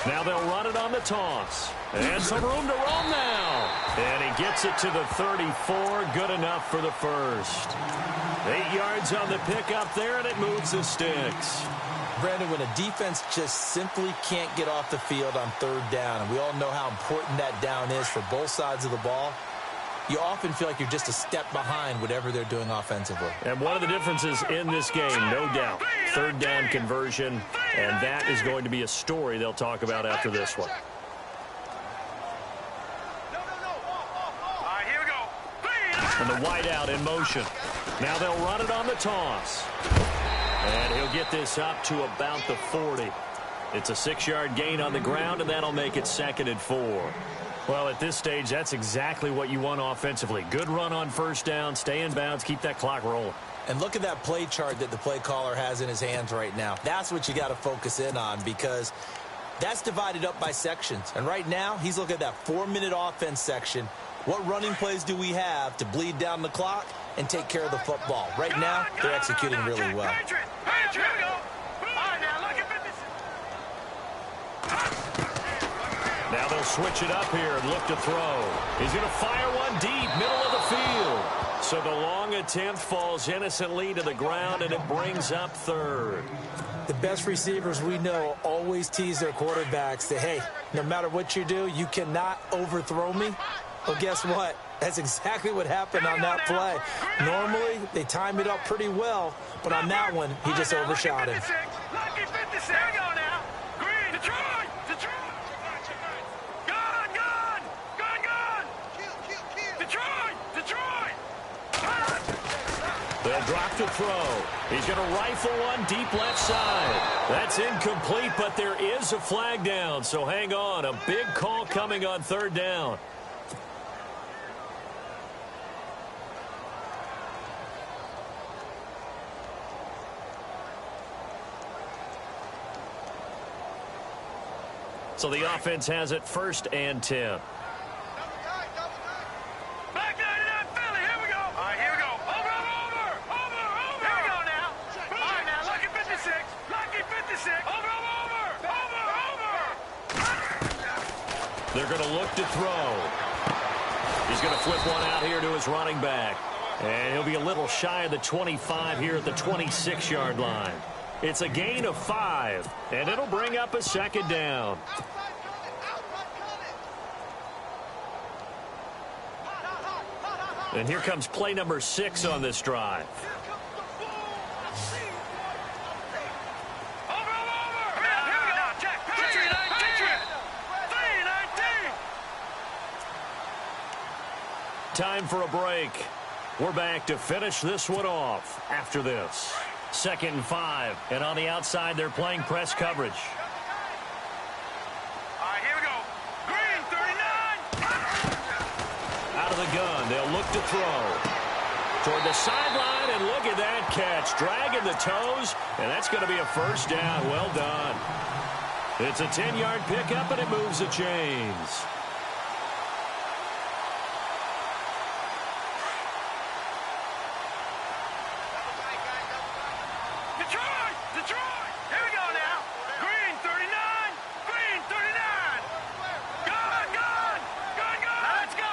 Now they'll run it on the toss. And some room to roam now. And he gets it to the 34. Good enough for the first. 8 yards on the pickup there, and it moves the sticks. Brandon, when a defense just simply can't get off the field on 3rd down, and we all know how important that down is for both sides of the ball, you often feel like you're just a step behind whatever they're doing offensively. And one of the differences in this game, no doubt, 3rd down conversion, and that is going to be a story they'll talk about after this one. All right, here we go. And the wide out in motion. Now they'll run it on the toss. And he'll get this up to about the 40. It's a 6-yard gain on the ground, and that'll make it 2nd and 4. Well, at this stage, that's exactly what you want offensively. Good run on 1st down, stay in bounds, keep that clock rolling. And look at that play chart that the play caller has in his hands right now. That's what you got to focus in on, because that's divided up by sections. And right now, he's looking at that 4-minute offense section. What running plays do we have to bleed down the clock and take care of the football? Right now, they're executing really well. Now they'll switch it up here and look to throw. He's going to fire one deep, middle of the field. So the long attempt falls innocently to the ground, and it brings up third. The best receivers we know always tease their quarterbacks that, hey, no matter what you do, you cannot overthrow me. Well, guess what? That's exactly what happened on that play. Normally, they time it up pretty well, but on that one, he just overshot him. Lucky 56. Here we go now. Green. Detroit. Detroit. Gone. Gone. Gone. Gone. Detroit. Detroit. They'll drop to throw. He's going to rifle one deep left side. That's incomplete, but there is a flag down, so hang on. A big call coming on third down. So the offense has it 1st and 10. Back 99 Philly. Here we go. All right, here we go. Over. Here we go now. All right, now, lucky 56. Lucky 56. Over. They're going to look to throw. He's going to flip one out here to his running back. And he'll be a little shy of the 25 here at the 26-yard line. It's a gain of 5, and it'll bring up a 2nd down. And here comes play number 6 on this drive. Time for a break. We're back to finish this one off after this. 2nd and 5, and on the outside, they're playing press coverage. All right, here we go. Green, 39. Out of the gun, they'll look to throw. Toward the sideline, and look at that catch. Dragging the toes, and that's going to be a 1st down. Well done. It's a 10-yard pickup, and it moves the chains. Detroit! Here we go now. Green, 39. Green, 39. Gone. Now let's go.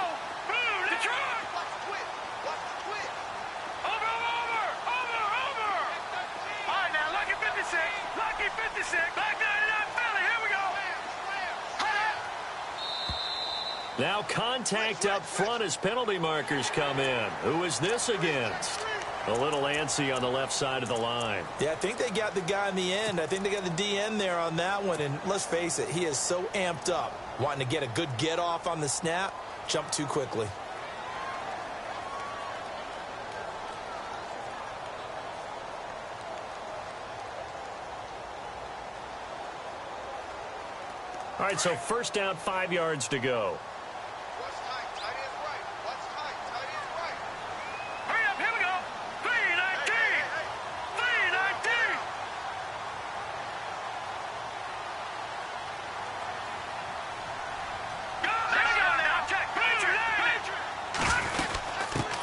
Blue, Detroit. Watch the twit. Over. All right, now, lucky 56. Lucky 56. Back 99 Philly. Here we go. Now contact up front as penalty markers come in. Who is this against? A little antsy on the left side of the line. Yeah, I think they got the guy in the end. I think they got the DN there on that one. And let's face it, he is so amped up, wanting to get a good get-off on the snap, jump too quickly. All right, so 1st down, 5 yards to go.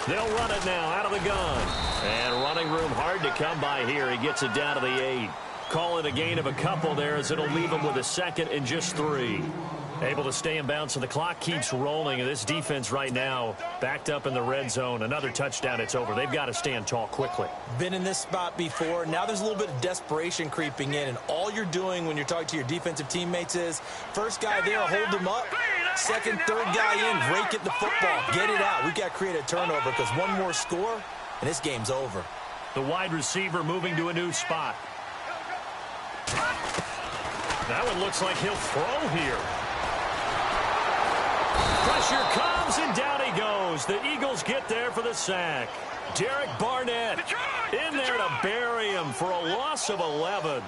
They'll run it now out of the gun. And running room hard to come by here. He gets it down to the 8. Call it a gain of a couple there as it'll leave him with a 2nd and just 3. Able to stay in bounds, so the clock keeps rolling. And this defense right now backed up in the red zone. Another touchdown, it's over. They've got to stand tall quickly. Been in this spot before. Now there's a little bit of desperation creeping in. And all you're doing when you're talking to your defensive teammates is, first guy there, hold him up. 2nd, 3rd guy in, rake it the football. Get it out. We've got to create a turnover because one more score, and this game's over. The wide receiver moving to a new spot. That one looks like he'll throw here. Pressure comes, and down he goes. The Eagles get there for the sack. Derek Barnett in there to bury him for a loss of 11.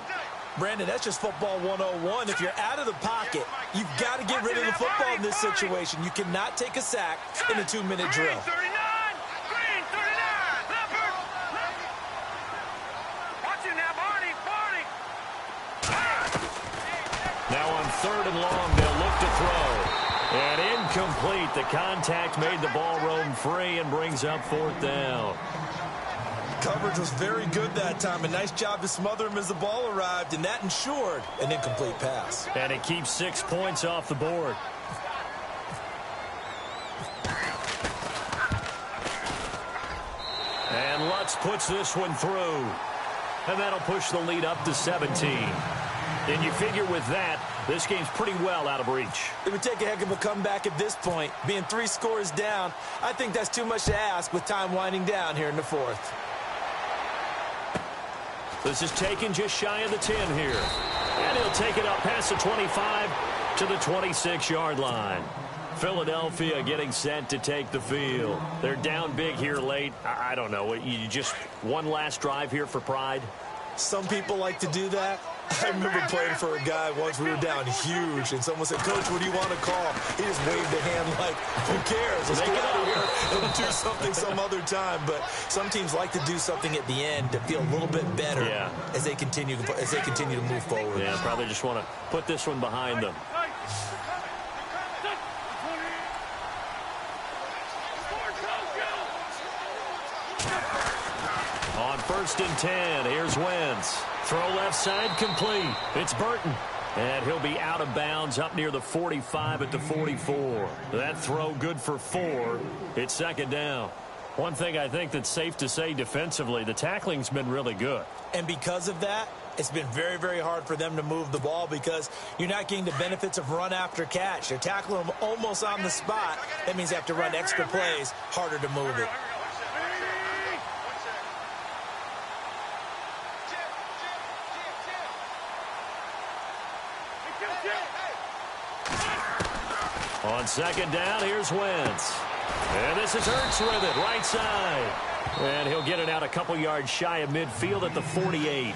Brandon, that's just football 101. If you're out of the pocket, you've got to get rid of the football in this situation. You cannot take a sack in a 2-minute drill. Green, 39. Leopard. Watch it now, Barney. Now on 3rd and long, they'll look to throw. And incomplete. The contact made the ball roam free and brings up 4th down. Coverage was very good that time. A nice job to smother him as the ball arrived, and that ensured an incomplete pass. And it keeps 6 points off the board. And Lutz puts this one through. And that'll push the lead up to 17. And you figure with that, this game's pretty well out of reach. It would take a heck of a comeback at this point. Being 3 scores down, I think that's too much to ask with time winding down here in the fourth. This is taken just shy of the 10 here. And he'll take it up past the 25 to the 26-yard line. Philadelphia getting set to take the field. They're down big here late. I don't know. You just one last drive here for pride? Some people like to do that. I remember playing for a guy once. We were down huge, and someone said, "Coach, what do you want to call?" He just waved a hand like, "Who cares? Let's get out of here and do something some other time." But some teams like to do something at the end to feel a little bit better as they continue to move forward. Yeah, probably just want to put this one behind them. On 1st and 10, here's Wentz. Throw left side complete. It's Burton. And he'll be out of bounds up near the 45 at the 44. That throw good for 4. It's 2nd down. One thing I think that's safe to say defensively, the tackling's been really good. And because of that, it's been very, very hard for them to move the ball because you're not getting the benefits of run after catch. You're tackling them almost on the spot. That means you have to run extra plays, harder to move it. On 2nd down, here's Wentz. And this is Hurts with it, right side. And he'll get it out a couple yards shy of midfield at the 48.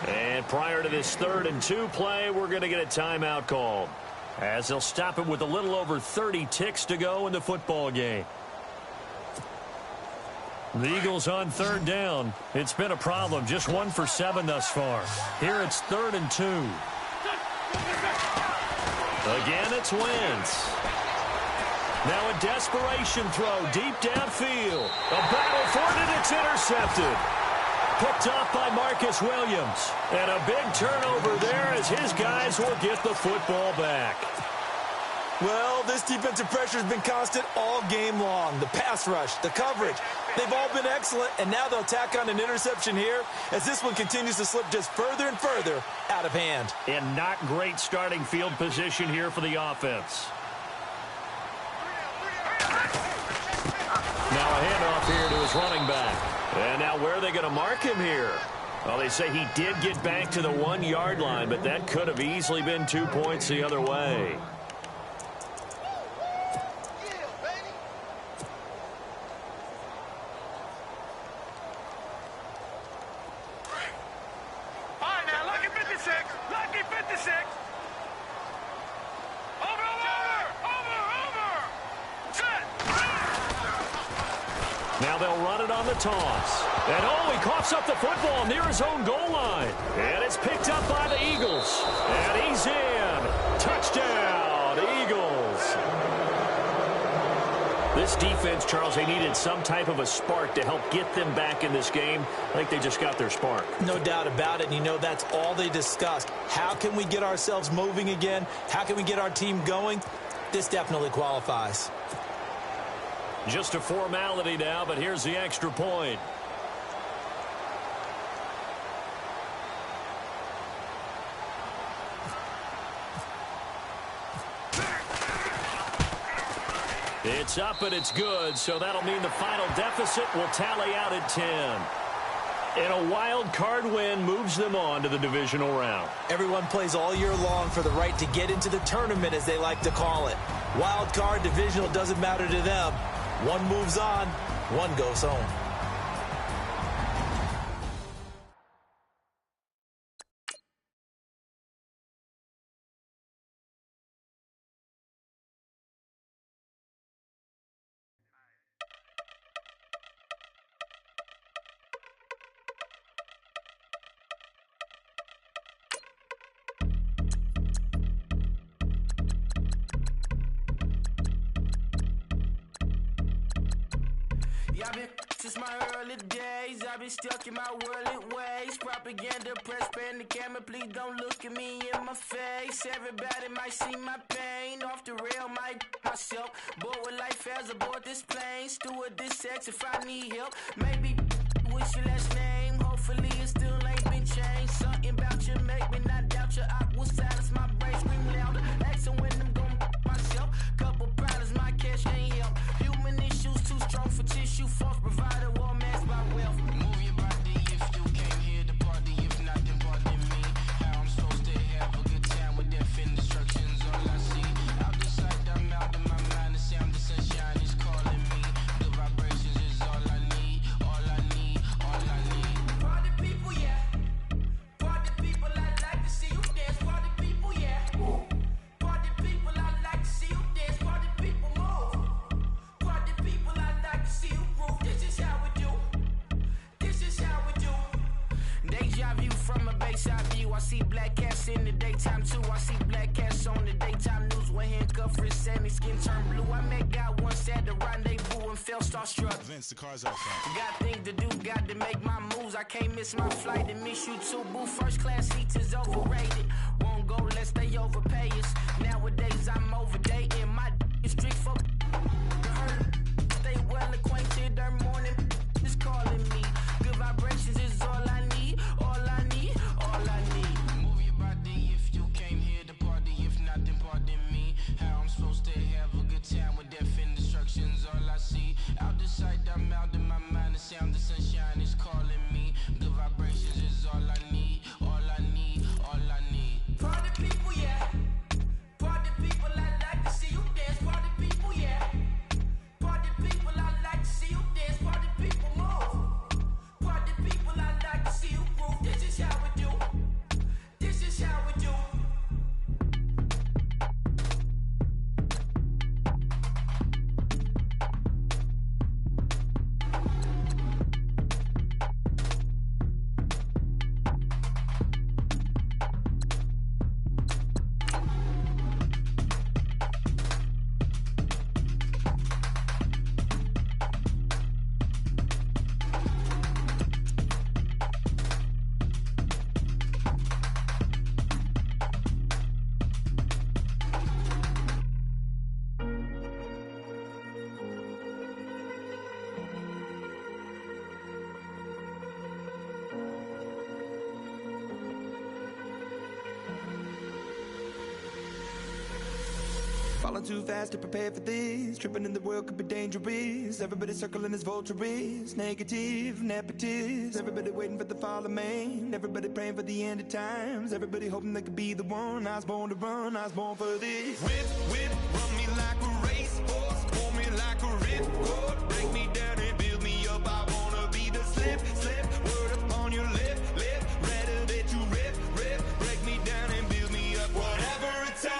And prior to this 3rd and 2 play, we're going to get a timeout called, as they'll stop it with a little over 30 ticks to go in the football game. The Eagles on 3rd down. It's been a problem, just 1 for 7 thus far. Here it's 3rd and 2. Again, it's Wentz. Now a desperation throw deep downfield. A battle for it, and it's intercepted. Picked off by Marcus Williams. And a big turnover there as his guys will get the football back. Well, this defensive pressure has been constant all game long. The pass rush, the coverage, they've all been excellent, and now they'll tack on an interception here as this one continues to slip just further and further out of hand. And not great starting field position here for the offense. Now a handoff here to his running back. And now where are they going to mark him here? Well, they say he did get back to the 1-yard line, but that could have easily been 2 points the other way. Now they'll run it on the toss. And he coughs up the football near his own goal line. And it's picked up by the Eagles. And he's in. Touchdown, Eagles. This defense, Charles, they needed some type of a spark to help get them back in this game. I think they just got their spark. No doubt about it. And you know that's all they discussed. How can we get ourselves moving again? How can we get our team going? This definitely qualifies. Just a formality now, but here's the extra point. It's up and it's good, so that'll mean the final deficit will tally out at 10. And a wild card win moves them on to the divisional round. Everyone plays all year long for the right to get into the tournament, as they like to call it. Wild card, divisional, doesn't matter to them. One moves on, one goes home. Yeah, Since my early days, I've been stuck in my worldly ways. Propaganda, press, pan the camera, please don't look at me in my face. Everybody might see my pain. Off the rail, might myself. Bored with life as aboard this plane. Steward this sex if I need help. Maybe what's your last name? Hopefully it still ain't been changed. Something about you make me not doubt you. I will silence my brain, scream louder. Asking when I'm gonna myself. Couple problems, my cash ain't help. Human issues too strong for tissue. False provider, war masked by wealth. Move your body if you came here to party. If not, then pardon me. How I'm supposed to have a good time with death and destruction's all I see. Out the sight, I'm out of my mind. The sound of sunshine is calling me. The vibrations is all I need. All I need, all I need. Party people, yeah. Party people, I like to see you dance. Party people, yeah. Party people, I like to see you dance. Party people, move. Party people, I like to see you groove. This is how we do. This is how we do. Deja view from a bayside view. I see black cats in the daytime too. I see black cats on the daytime news. When handcuffed, wrist said me skin turned blue. I met God once at the rendezvous and felt starstruck. Vince, the car's out front. Got things to do, got to make my moves. I can't miss my flight and miss you too, boo. First class seats is overrated. Won't go lest they overpay us. Nowadays I'm overdating. My is strict for stay well acquainted. Their morning is calling me. Good vibrations is all I need. All I need, all I need. Move your body if you came here to party. If not, then pardon me. How I'm supposed to have a good time with death and destruction's all I see. Out the sight, I'm out of my mind. The sound of sunshine is calling me. Good vibrations is all I need. All I need, all I need. Party people, yeah. Party people, I like to see you dance. Party people, yeah. Party people, I like to see you dance. Party people, move. Party people, I like to see you groove. This is how we do. This is how we do. Falling too fast to prepare for this. Tripping in the world could be dangerous. Everybody circling as vultures. Negative, nepotist. Everybody waiting for the fall of man. Everybody praying for the end of times. Everybody hoping they could be the one. I was born to run, I was born for this. Whip, whip, run me like a racehorse. Pull me like a ripcord. Break me down and build me up. I wanna be the slip, slip. Word up on your lip, lip. Rather that you rip, rip. Break me down and build me up. Whatever it takes.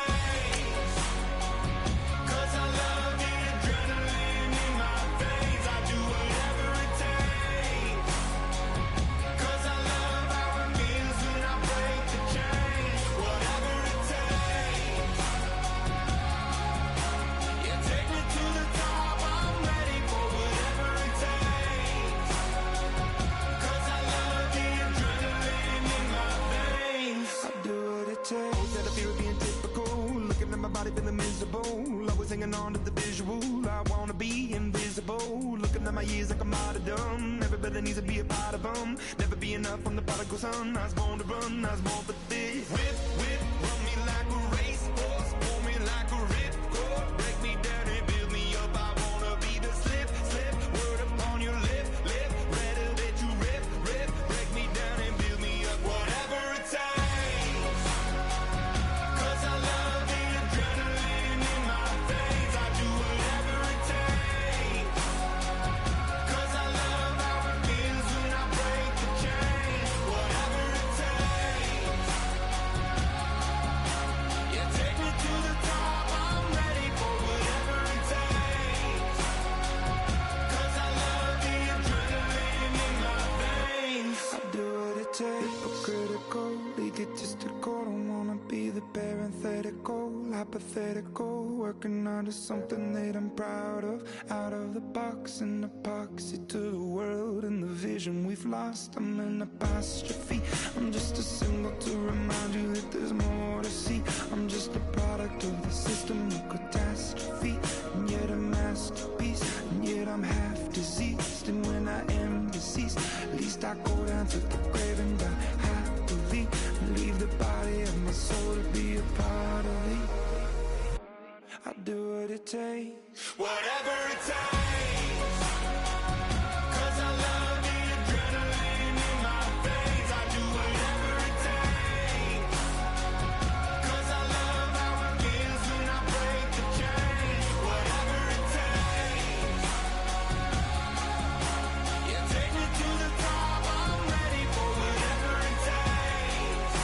Feeling miserable, always hanging on to the visual. I wanna be invisible. Looking at my years like I'm martyrdom. Everybody needs to be a part of them. Never be enough from the prodigal son. I was born to run, I was born for this. Whip, whip, run me like a racehorse. Pull me like a ripcord. Break me down and build me up. I wanna be the slip, slip. Word up on your lip, lip. Rather that you rip, rip. Break me down and build me up. Whatever it takes. Hypothetical, working onto something that I'm proud of. Out of the box and epoxy to the world and the vision we've lost. I'm an apostrophe. I'm just a symbol to remind you that there's more to see. I'm just a product of the system of catastrophe, and yet a masterpiece, and yet I'm half diseased. And when I am deceased, at least I go down to the grave and die happily, and leave the body of my soul to be a part of me. I do what it takes, whatever it takes, 'cause I love the adrenaline in my veins. I do whatever it takes, 'cause I love how it feels when I break the chains. Whatever it takes, yeah, take me to the top. I'm ready for whatever it takes,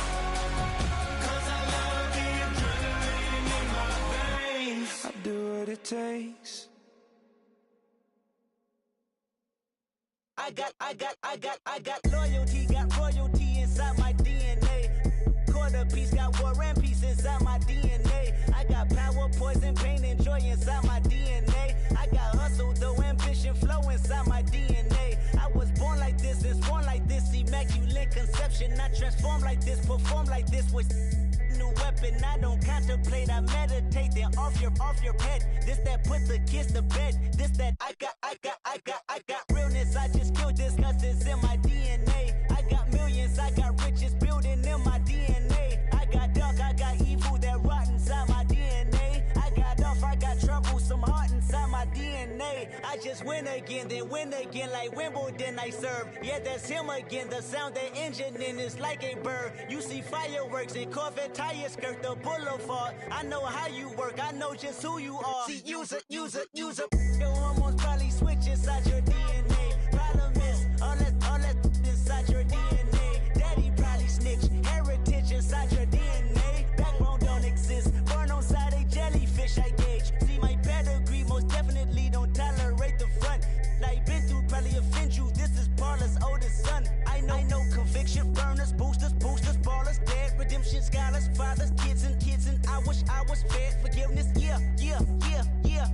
'cause I love the adrenaline in my veins. I do what it takes. I got loyalty, got royalty inside my DNA. Quarter piece, got war and peace inside my DNA. I got power, poison, pain, and joy inside my DNA. I got hustle, though ambition, flow inside my DNA. I was born like this, and born like this, immaculate conception. I transform like this, perform like this with new weapon. I don't contemplate, I meditate. Then off your head. This that put the kids to bed. This that I got realness. I just killed this 'cause it's in my DNA. I got millions, I got riches building in my DNA. I got dark, I got evil that rot inside my DNA. I got off, I got trouble, some heart inside my DNA. I just win again, then win again like Wimbledon I serve. Yeah, that's him again. The sound that engine in is like a bird. You see fireworks and Corvette tires skirt the boulevard. I know how you work, I know just who you are. See, use it. Your hormones probably switch inside your DNA. Problem is, all that inside your DNA. Daddy probably snitch, heritage inside your DNA. Backbone don't exist, born on side a jellyfish I gauge. See my pedigree, most definitely don't tolerate the front. Like been through, probably offend you. This is Paula's oldest son. I know conviction, burners, boosters, ballers, dead, redemption, scholars, fathers, kids, and I wish I was fed forgiveness. Yeah.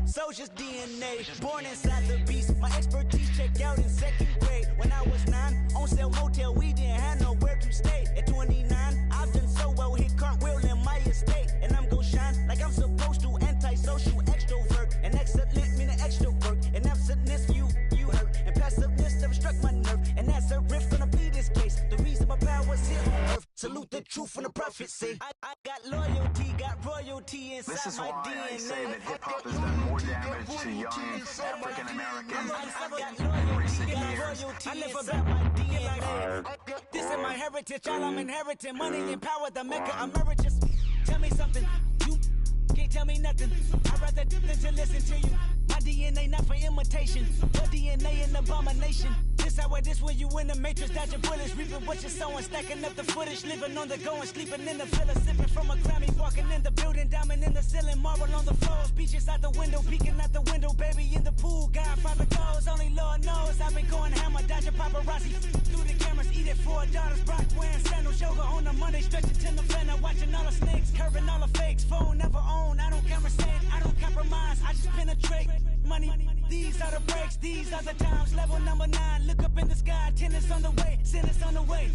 Soldier's DNA, born inside the beast. My expertise checked out in second grade. When I was 9, on sale motel, we didn't have nowhere to stay. At 29, I've done so well, hit cartwheel in my estate. And I'm gon' shine like I'm supposed to, antisocial extrovert. And excellent meaning extra work. And absentness, you hurt. And passiveness never struck my nerve. And that's a riff, gonna plead this case. The reason my power's here on earth. Salute the truth and the prophecy. I got loyalty, got royalty inside This is my why DNA. I say that hip-hop has done more damage to young African Americans than recent years. I live about my DNA. This is my heritage, all I'm inheriting. Money and power, the maker emeritus. Tell me something, you can't tell me nothing. I'd rather than to listen to you. My DNA not for imitation. Your DNA an abomination. This where you in the matrix, dodging bullets, reaping what you're sowing, stacking up the footage, living on the go and sleeping in the villa, sipping from a Grammy, walking in the building, diamond in the ceiling, marble on the floors, beaches out the window, peeking out the window, baby in the pool, Godfather goes, only Lord knows, I've been going hammer, dodging paparazzi, through the cameras, eat it $4, Brock wearing sandals, yoga on a Monday, stretching to November, watching all the snakes, curving all the fakes, phone never own, I don't conversate, I don't compromise, I just penetrate, money, these are the breaks, these are the times, level number 9, look up in the sky, tennis on the way, sentence on the way,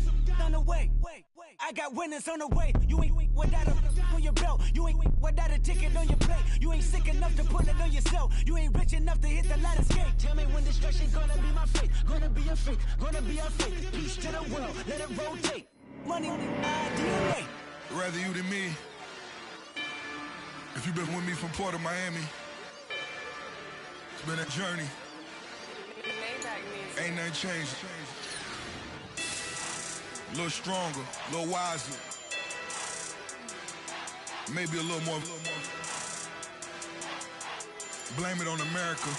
I got winners on the way, you ain't without a on your belt, you ain't without a ticket on your plate, you ain't sick enough to put it on yourself, you ain't rich enough to hit the ladder skate, tell me when destruction gonna be my fate, gonna be a fate, gonna be a fate, peace to the world, let it rotate, money, DNA. Rather you than me, if you've been with me from Port of Miami, it's been a journey. Ain't nothing changed. A little stronger, a little wiser. Maybe a little more. Blame it on America.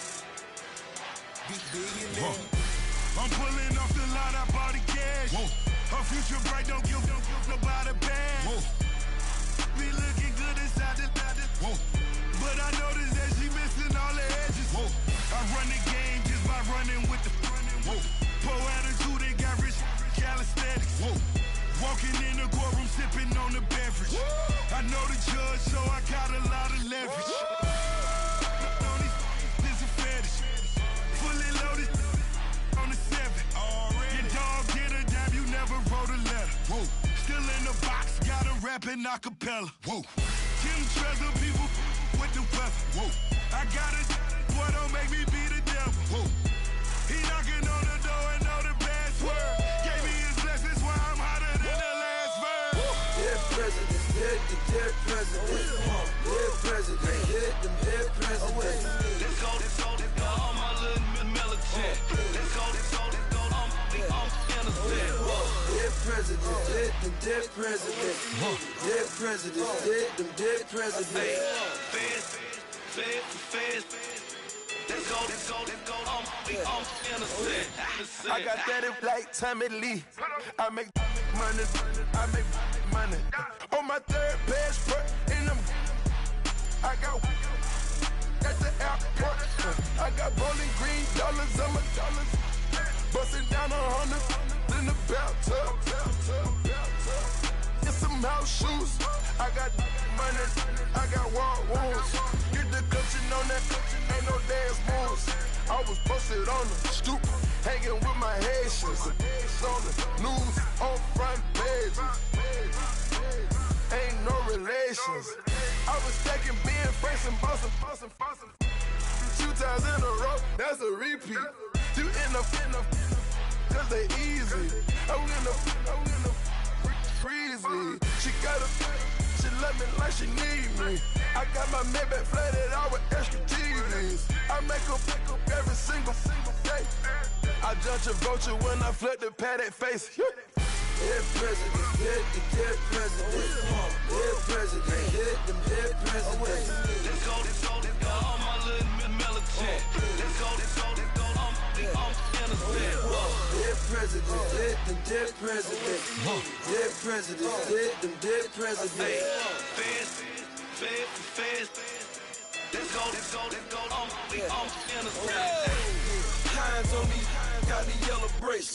I'm pulling off the line, I bought the cash. Whoa. Her future bright, don't give nobody bad. Whoa. Be looking good inside the. Whoa. But I noticed that she missing all the edges. Whoa. I run the game just by running with the. Whoa. Poor attitude, they got rich calisthenics. Whoa. Walking in the courtroom, sipping on the beverage. Whoa. I know the judge, so I got a lot of leverage. Whoa. rapping acapella. Whoa. Kim Treasure, people with the weather. Whoa. I got it, boy, don't make me be the devil. Whoa. He knocking on the door and know the password. Gave me his blessings while I'm hotter than the last verse. Dead presidents, dead presidents. Dead presidents, dead presidents. Let's go, all my little militant. Let's go, I'm innocent. Dead presidents, dead presidents. Dead presidents, dead presidents. Fast. Let's go, I'm innocent. I got that in like Tommy Lee. I make money. On my third passport, and I got at the airport. I got bowling green dollars on my dollars. Busting down 100 in the bathtub. Get some house shoes. I got money. I got war wounds. Get the coaching on that. Ain't no dance moves. I was posted on the stoop, hanging with my Haitians. On the news, on front pages. Ain't no relations. I was stacking being Franks and Boston. 2 times in a row, that's a repeat. You in the cause they easy. I'm in the freezy. She love me like she need me. I got my Maybach flooded out with extra TVs. I make up every single day. I judge a vulture when I flip the Paddock face. Dead presidents, dead presidents. Dead presidents, dead presidents. Let's go, all my little militant. Let's go, I'm innocent. Dead presidents, dead presidents. Dead presidents, dead presidents. Fast. Let's go, I'm innocent. Hands on me, got the yellow brace.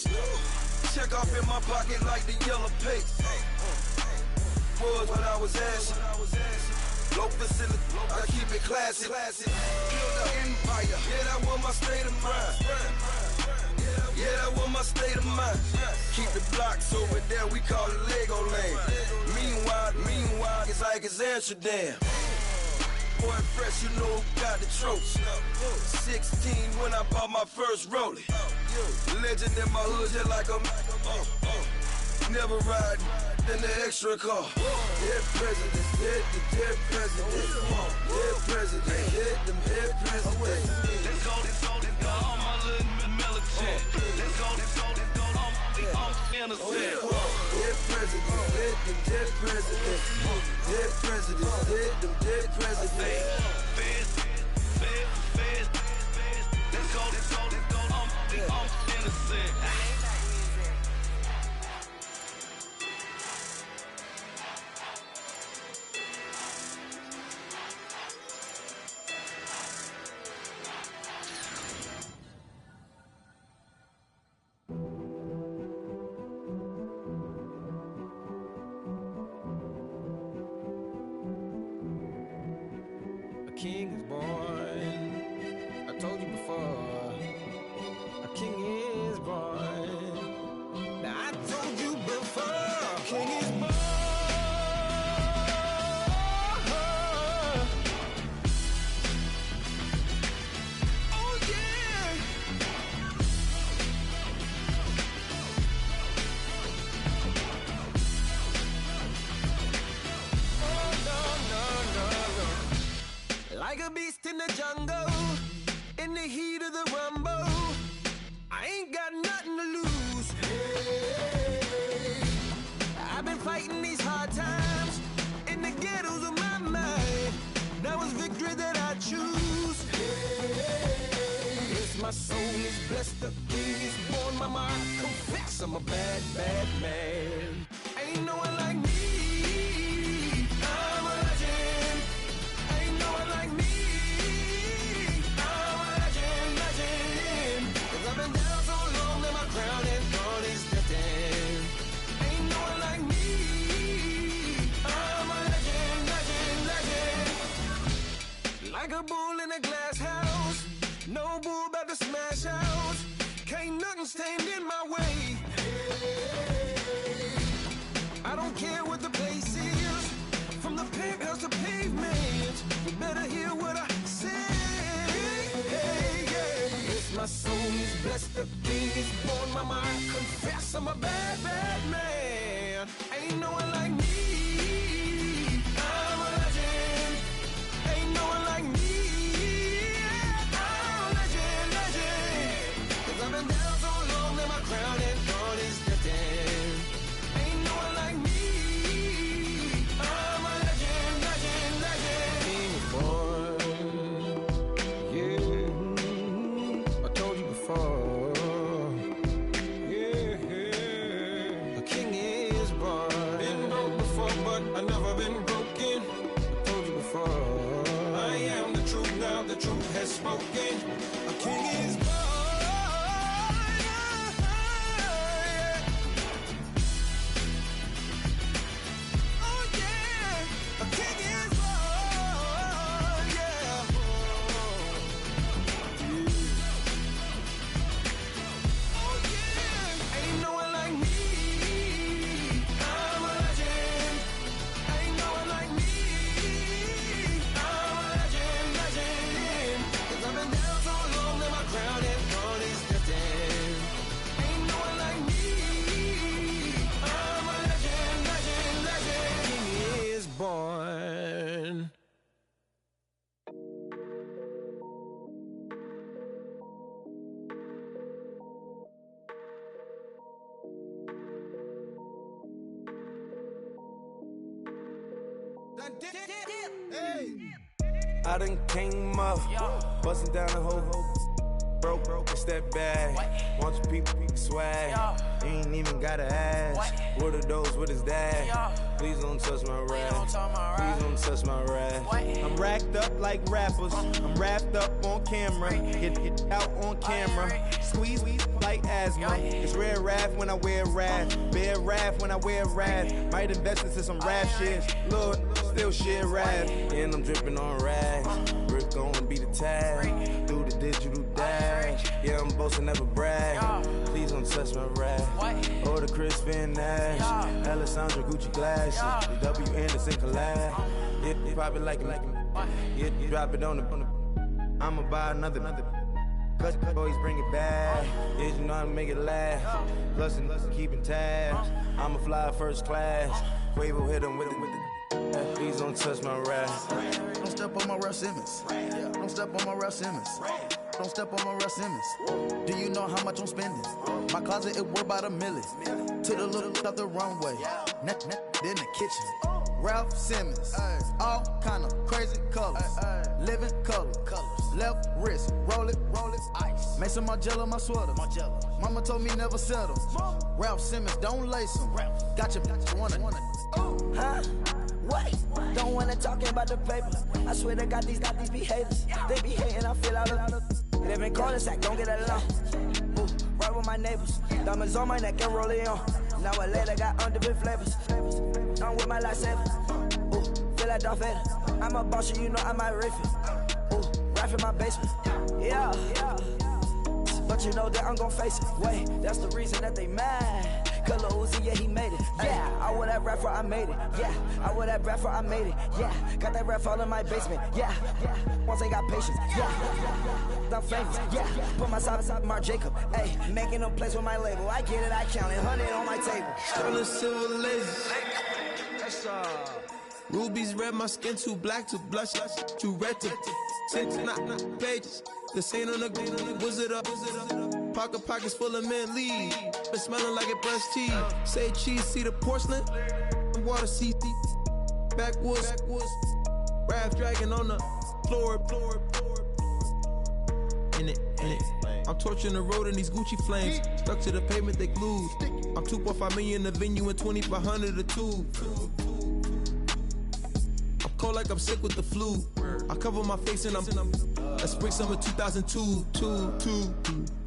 Check off in my pocket like the yellow paste. Was what I was asking. Low facility, I keep it classy. Build an empire, yeah, that was my state of mind. Yeah, that was my state of mind. Keep the blocks over there, we call it Lego Land. Meanwhile, it's like it's Amsterdam. Boy, fresh, you know who got the tropes. 16 when I bought my first rollie. Legend in my hood, just like a never ride in the extra car. Dead presidents, dead presidents. Dead presidents, dead presidents. Let's go, all my little militant. Let's go, I'm innocent. Dead presidents, dead presidents. Dead presidents, dead presidents. Fast. Let's go, I'm innocent. King is born. I told you before. A king is born. Now I told you before. A king is born. Oh yeah. No. Like a beast in the jungle, in the heat of the rumble, I ain't got nothing to lose. Hey, I've been fighting these hard times in the ghettos of my mind. Now it's victory that I choose. Hey, yes, my soul is blessed, the king is born. Mama, I confess I'm a bad man. Ain't no one like me. I'm a legend. Ain't no one like me. I'm a legend. 'Cause I've been down so long that my crown and throne is destined. Ain't no one like me. I'm a legend. Like a bull in a glass house. No bull about to smash out. Can't nothing stand in my way. I don't care what the place is. blessed the king is born, mama, I confess I'm a bad, bad man. Ain't no one like me. I'm a legend. Ain't no one like me. I'm a legend, legend. 'Cause I've been down so long that my crown and throne is destined. Ain't no one like me. I'm a legend, legend, legend. King is born. Yeah, I told you before. Yeah, a king is born. Been broke before, but I never been broken. I told you before. I am the truth now, the truth has spoken. A king is born. Oh yeah, a king is born. Yeah. Oh yeah, ain't no one like me. I'm a legend. Ain't no one like me. I'm a legend, legend. 'Cause I've been down so long that my crown and throne is destined. Ain't no one like me. I'm a legend, legend, legend. King is born. I done came up, bustin' down the whole broke, it's that bad. Want your people swag, ain't even gotta ask. What are those, what is that? Please don't touch my rap, please don't touch my rap. I'm racked up like rappers, I'm wrapped up on camera, hit out on camera, squeeze like asthma. It's rare wrath when I wear wrath, bare wrath when I wear wrath. Might invest into some rap shit, Lord, still shit rap. And I'm dripping on rags, Rick gon' be the tag, do the digital dash. Yeah, I'm boasting, never brag. Please don't touch my rap. Or the Chris Van Nash, Alessandra Gucci glasses, the W Anderson collab. Yeah, you probably like it. Yeah, you drop it on the. I'ma buy another. Cause always bring it back. Yeah, you know how to make it last. Plus and keeping tabs. I'ma fly first class. Quavo hit him with it. Please don't touch my rap. Don't step on my Ralph Simmons. Don't step on my Ralph Simmons. Don't step on my Ralph Simmons. Do you know how much I'm spending? My closet, it worth about $1 million. To the little up the runway. In the kitchen. Ralph Simmons. All kind of crazy colors. Living color. Left wrist. Roll it. Ice. Mason Margiela, my sweater. Mama told me never settle. Ralph Simmons, don't lace him. Got your wanna. Huh? What? Don't wanna talk about the paper. I swear to God, these be haters. They be hating, I feel out of. Live in cul-de-sac, don't get along. Ooh, right with my neighbors. Diamonds on my neck and roll it on. Now I later got underbit flavors. I'm with my lifesaver. Ooh, feel like Darth Vader. I'm a boss, you know I might riff it. Ooh, right in my basement. Yeah. But you know that I'm gon' face it. Wait, that's the reason that they mad. Color Uzi, yeah, he made it. Yeah, I wear that rapper, I made it. Yeah, I wear that rapper, I made it. Yeah, got that rap all in my basement. Yeah, once I got patience. Yeah, I'm famous. Yeah, put myself inside Marc Jacob. Hey, making a place with my label. I get it, I count it. 100 on my table. Sterling silver laser. Rubies red, my skin too black to blush, too red to six, not pages. This ain't on the wizard up. Pockets full of mint leaves. Been smelling like it brushed teeth. Say cheese, see the porcelain. Water, see backwoods. Raft dragging on the floor. In it. I'm torching the road in these Gucci flames. Stuck to the pavement, they glued. I'm 2.5 million in the venue and 2,500 a tube. I'm cold like I'm sick with the flu. I cover my face and I'm spring summer 2002.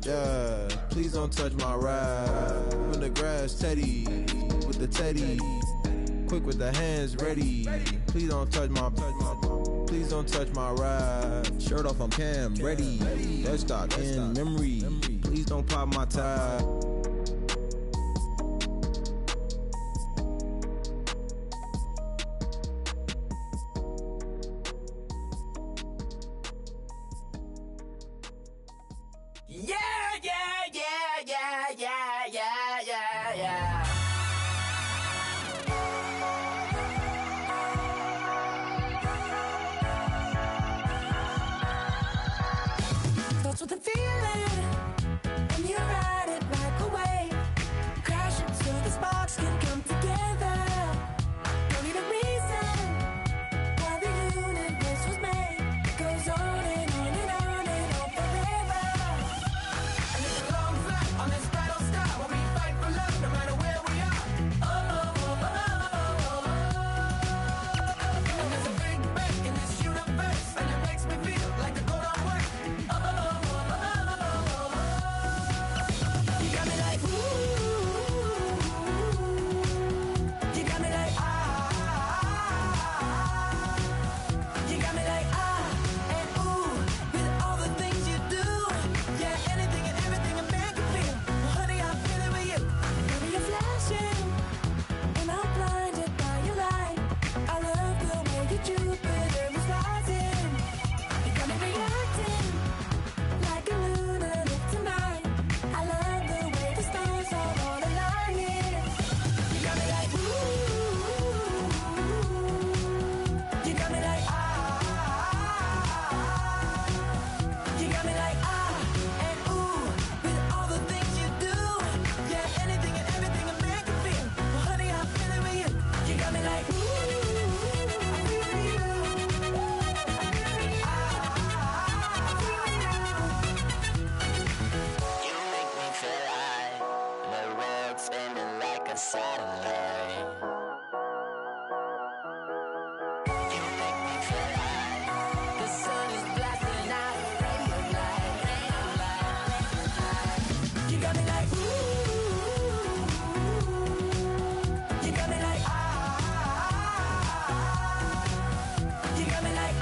Yeah, please don't touch my ride. In the grass, Teddy with the Teddy. Quick with the hands ready. Please don't touch my ride. Shirt off, I'm Cam, ready. Let's start in memory. Please don't pop my tie. Yeah. yeah. Starts with a feeling, and you ride it like a wave. Crash it so the sparks can come together. Don't need a reason why the universe was made. It goes on and on and on and on forever. And it's a long flight on this battle star where we fight for love no matter where we are. Oh, oh, oh, oh, oh. And there's a big bang in this universe, and it makes me feel like the go don't work. Oh, oh, oh, oh, oh, oh. You got me like ooh. You got me like you got me like and ooh, with all the things you do. Yeah, anything and everything a man can feel. Well, honey, I'm feeling with you. Baby, you're flashing, and I'm blinded by your light. I love the way you Jupiter is rising. You got me reacting like a lunatic tonight. I love the way the stars are all aligning. You got me like ooh. You got me like you got me like and ooh, with all the things you do. Yeah, anything and everything a man can feel. Well, honey, I'm feeling with you. You got me like ooh, I'm feeling you. You make me feel like the world's spinning like a satellite. You make me feel like the sun is blasting out radio light, radio light. You got me like ooh. You got me like you got me like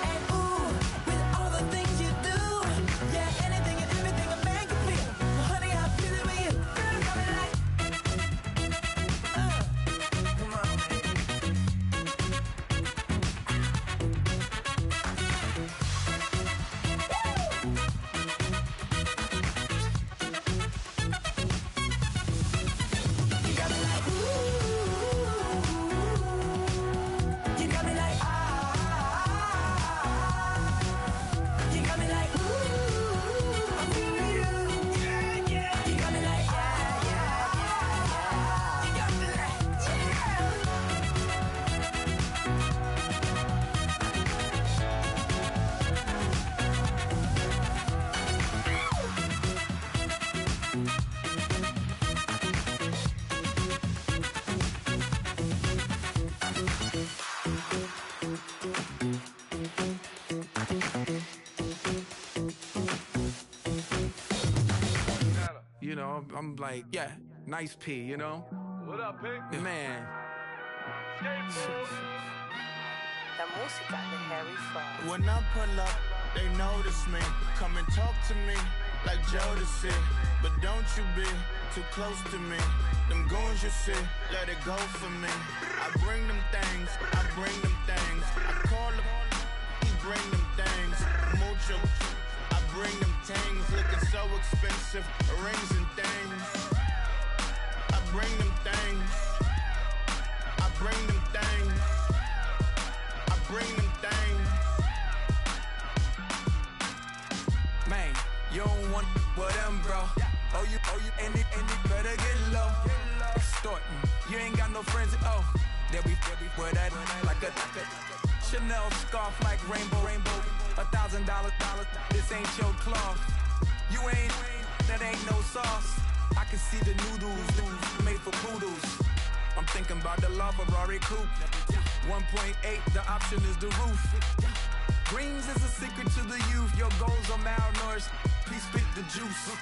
and ooh, with all the things you do. Yeah, anything and everything a man can feel. Well, honey, I'm feeling with you. Girl, you got me like come on. You got me like ooh. You got me like you got me like ooh. I'm feeling you. Yeah, yeah. You got me like yeah, yeah, yeah. You got me like You know, I'm like, yeah, nice P, you know? What up, Pink? Man. La música de Harry Fraud. When I pull up, they notice me. Come and talk to me like Jodeci. But don't you be too close to me. Them goons you see, let it go for me. I bring them things, I bring them things. I call them, he bring them things. Mucho, I bring them things. Looking so expensive, rings and things. I bring them things. I bring them things. I bring them things. Man, you don't want with them, bro. Oh, you, and it better get low. Extorting, you ain't got no friends. Oh, they'll be wear that like a Chanel scarf like rainbow. $1,000, this ain't your cloth. You ain't, that ain't no sauce. I can see the noodles made for poodles. I'm thinking about the LaFerrari coupe. 1.8, the option is the roof. Greens is a secret to the youth. Your goals are malnourished. Please spit the juice.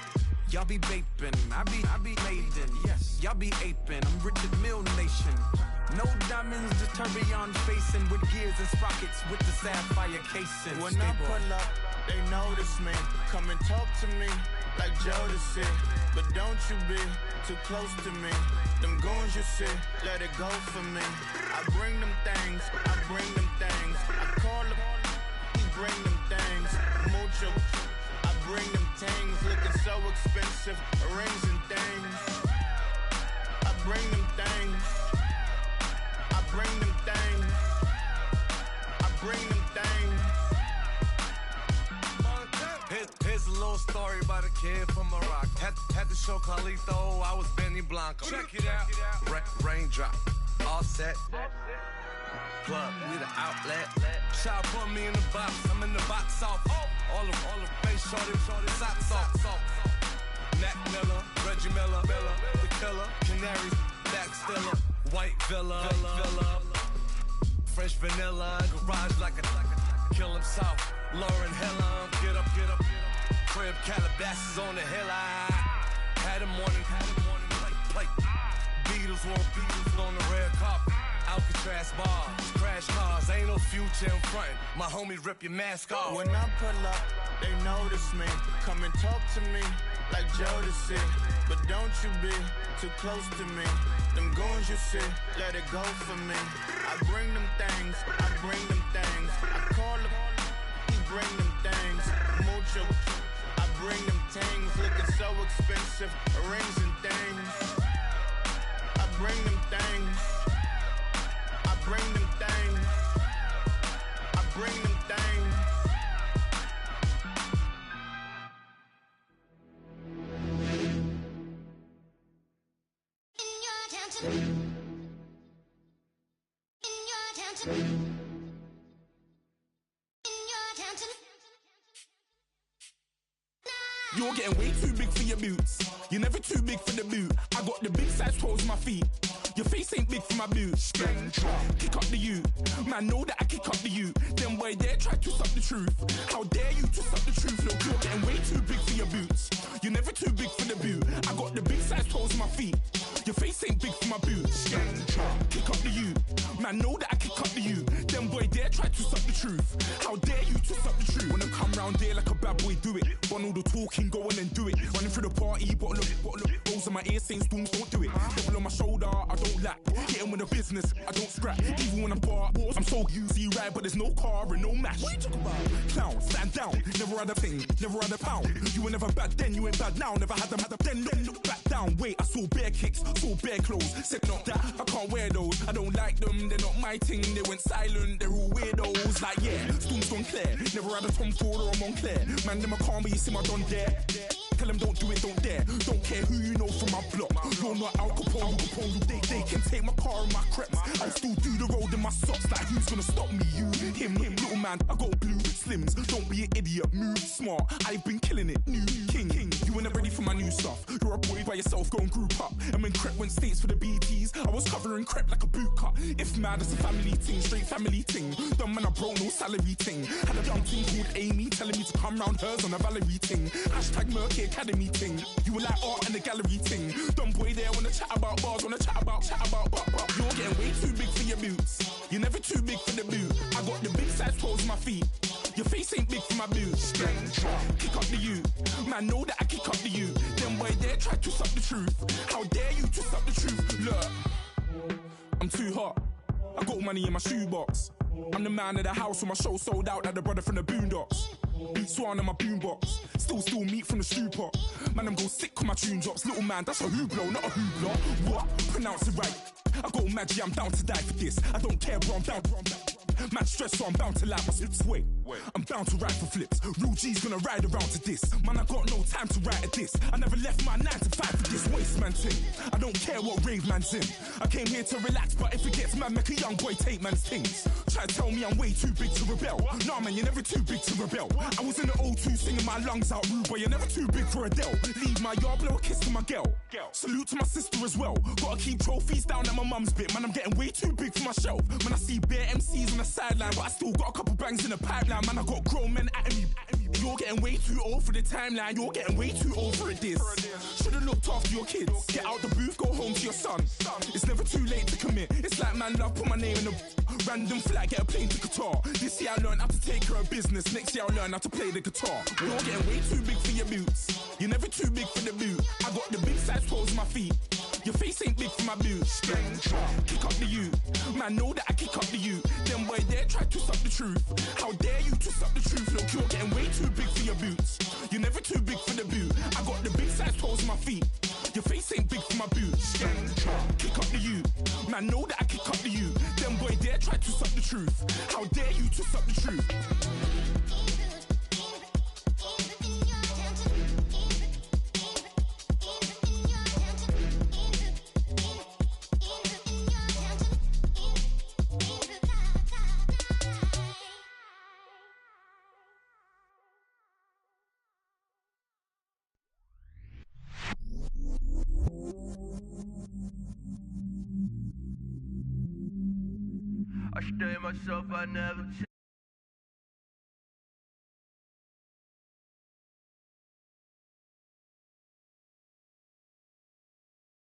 Y'all be vaping, I be laden. Yes, y'all be aping. I'm Richard Mill Nation. No diamonds, just tourbillon facing with gears and sprockets with the sapphire casing. When I pull up, they notice me. Come and talk to me like Jodeci. But don't you be too close to me. Them goons you see, let it go for me. I bring them things, I bring them things. I call them, he bring them things. Mucho, I bring them things. Looking so expensive, rings and things. kid from Morocco. Had to show Carlito I was Benny Blanco. Check it out. Raindrop, all set. Plug, we the outlet. Shot put me in the box, I'm in the box off. All the face shorty, socks off. Mac Miller, Reggie Miller, the killer, Canaries, back stiller, white villa, fresh vanilla, garage like a kill himself. Lauren Hiller, get up, crib Calabasas on the hill. I had a morning plate. Beatles on the red carpet. Alcatraz bars, crash cars, ain't no future in front. My homie rip your mask off. When I pull up, they notice me. Come and talk to me like Jodeci. But don't you be too close to me. Them goons you see, let it go for me. I bring them things, I call them, he bring them things. Mucho, I bring them things. Looking so expensive, rings and things. I bring them things. Bring them things. I bring them things. In your town You're getting way too big for your boots. You're never too big for the boot. I got the big size toes on my feet. Your face ain't big for my boots. Kick up the you. Man, know that I kick up the you. Them boy there try to stop the truth. How dare you to stop the truth? Look, you're getting way too big for your boots. You're never too big for the boot. I got the big size toes on my feet. Your face ain't big for my boots. Kick up the you. Man, know that I kick up the you. Them boy there try to stop the truth. How dare you to stop the truth? When I come round there like a bad boy, do it. Want all the talking, go on and do it. Running through the party, bottle up. Rolls in my ear saying storms, don't do it. Devil on my shoulder, I don't lack. Hitting with a business, I don't scrap. Even when I'm bar, I'm so easy ride, but there's no car and no match. What you talking about? Clown, stand down. Never had a thing, never had a pound. You were never bad then, you ain't bad now. Never had them, then look back down. Wait, I saw bare kicks, saw bare clothes. Said not that, I can't wear those. I don't like them, they're not my thing. They went silent, they're all weirdos. Like yeah, storms gone clear. Never had a Tom Ford or a Montclair. Man, them I can't be, you see my Don there. Tell them don't do it, don't dare. Don't care who you know from my block. You're not Al Capone. They can take my car and my creps. I'll still do the road in my socks. Like who's gonna stop me? You, him, little man. I got blue slims. Don't be an idiot. Move smart. I've been killing it. New king. You were never ready for my new stuff. You're a boy by yourself. Go and group up. And when Crep went states for the BTs, I was covering Crep like a boot cut. If mad, it's a family ting, straight family ting. Dumb man, I broke no salary ting. Had a young ting called Amy telling me to come round hers on a Valerie ting. Hashtag Murky Academy ting. You were like art and the gallery ting. Dumb boy there wanna chat about bars, wanna chat about. You're getting way too big for your boots. You're never too big for the boot. I got the big size toes on my feet. Your face ain't big for my boots. Kick up the you. Man, know that I kick up the you. Them boy there try to stop the truth. How dare you to stop the truth? Look, I'm too hot. I got money in my shoebox. I'm the man of the house when my show sold out like the brother from the Boondocks. Beat Swan in my boombox. Still meat from the stew pot. Man, I'm go sick with my tune drops. Little man, that's a hooplo, not a hoopla. What? Pronounce it right. I got Maggie, I'm down to die for this. I don't care, bro, I'm down. Man stressed, so I'm bound to lie my slips. Wait, I'm bound to ride for flips. Real G's gonna ride around to this. Man, I got no time to write at this. I never left my 9 to 5 for this waste man thing. I don't care what rave man's in. I came here to relax, but if it gets mad, make a young boy take man's things. Try to tell me I'm way too big to rebel. Nah, man, you're never too big to rebel. I was in the O2 singing my lungs out rude, but you're never too big for Adele. Leave my yard, blow a kiss to my girl. Salute to my sister as well. Gotta keep trophies down at my mum's bit. Man, I'm getting way too big for my shelf. Man, I see bare MCs on the sideline, but I still got a couple bangs in the pipeline. Man, I got grown men at me. You're getting way too old for the timeline. You're getting way too old for a diss. Should've looked after your kids. Get out the booth, go home to your son. It's never too late to commit. It's like man love, put my name in a random flat, get a plane to Qatar. This year I learned how to take care of business. Next year I'll learn how to play the guitar. You're getting way too big for your boots. You're never too big for the boot. I got the big size toes on my feet. Your face ain't big for my boots. Kick up the you. Man, know that I kick up the you. Them boy there try to stop the truth. How dare you to stop the truth? Look, you're getting way too big for your boots. You're never too big for the boot. I got the big size toes on my feet. Your face ain't big for my boots. Kick up the you. Man, know that I kick up the you. Them boy there try to stop the truth. How dare you to stop the truth? I stay myself, I never change.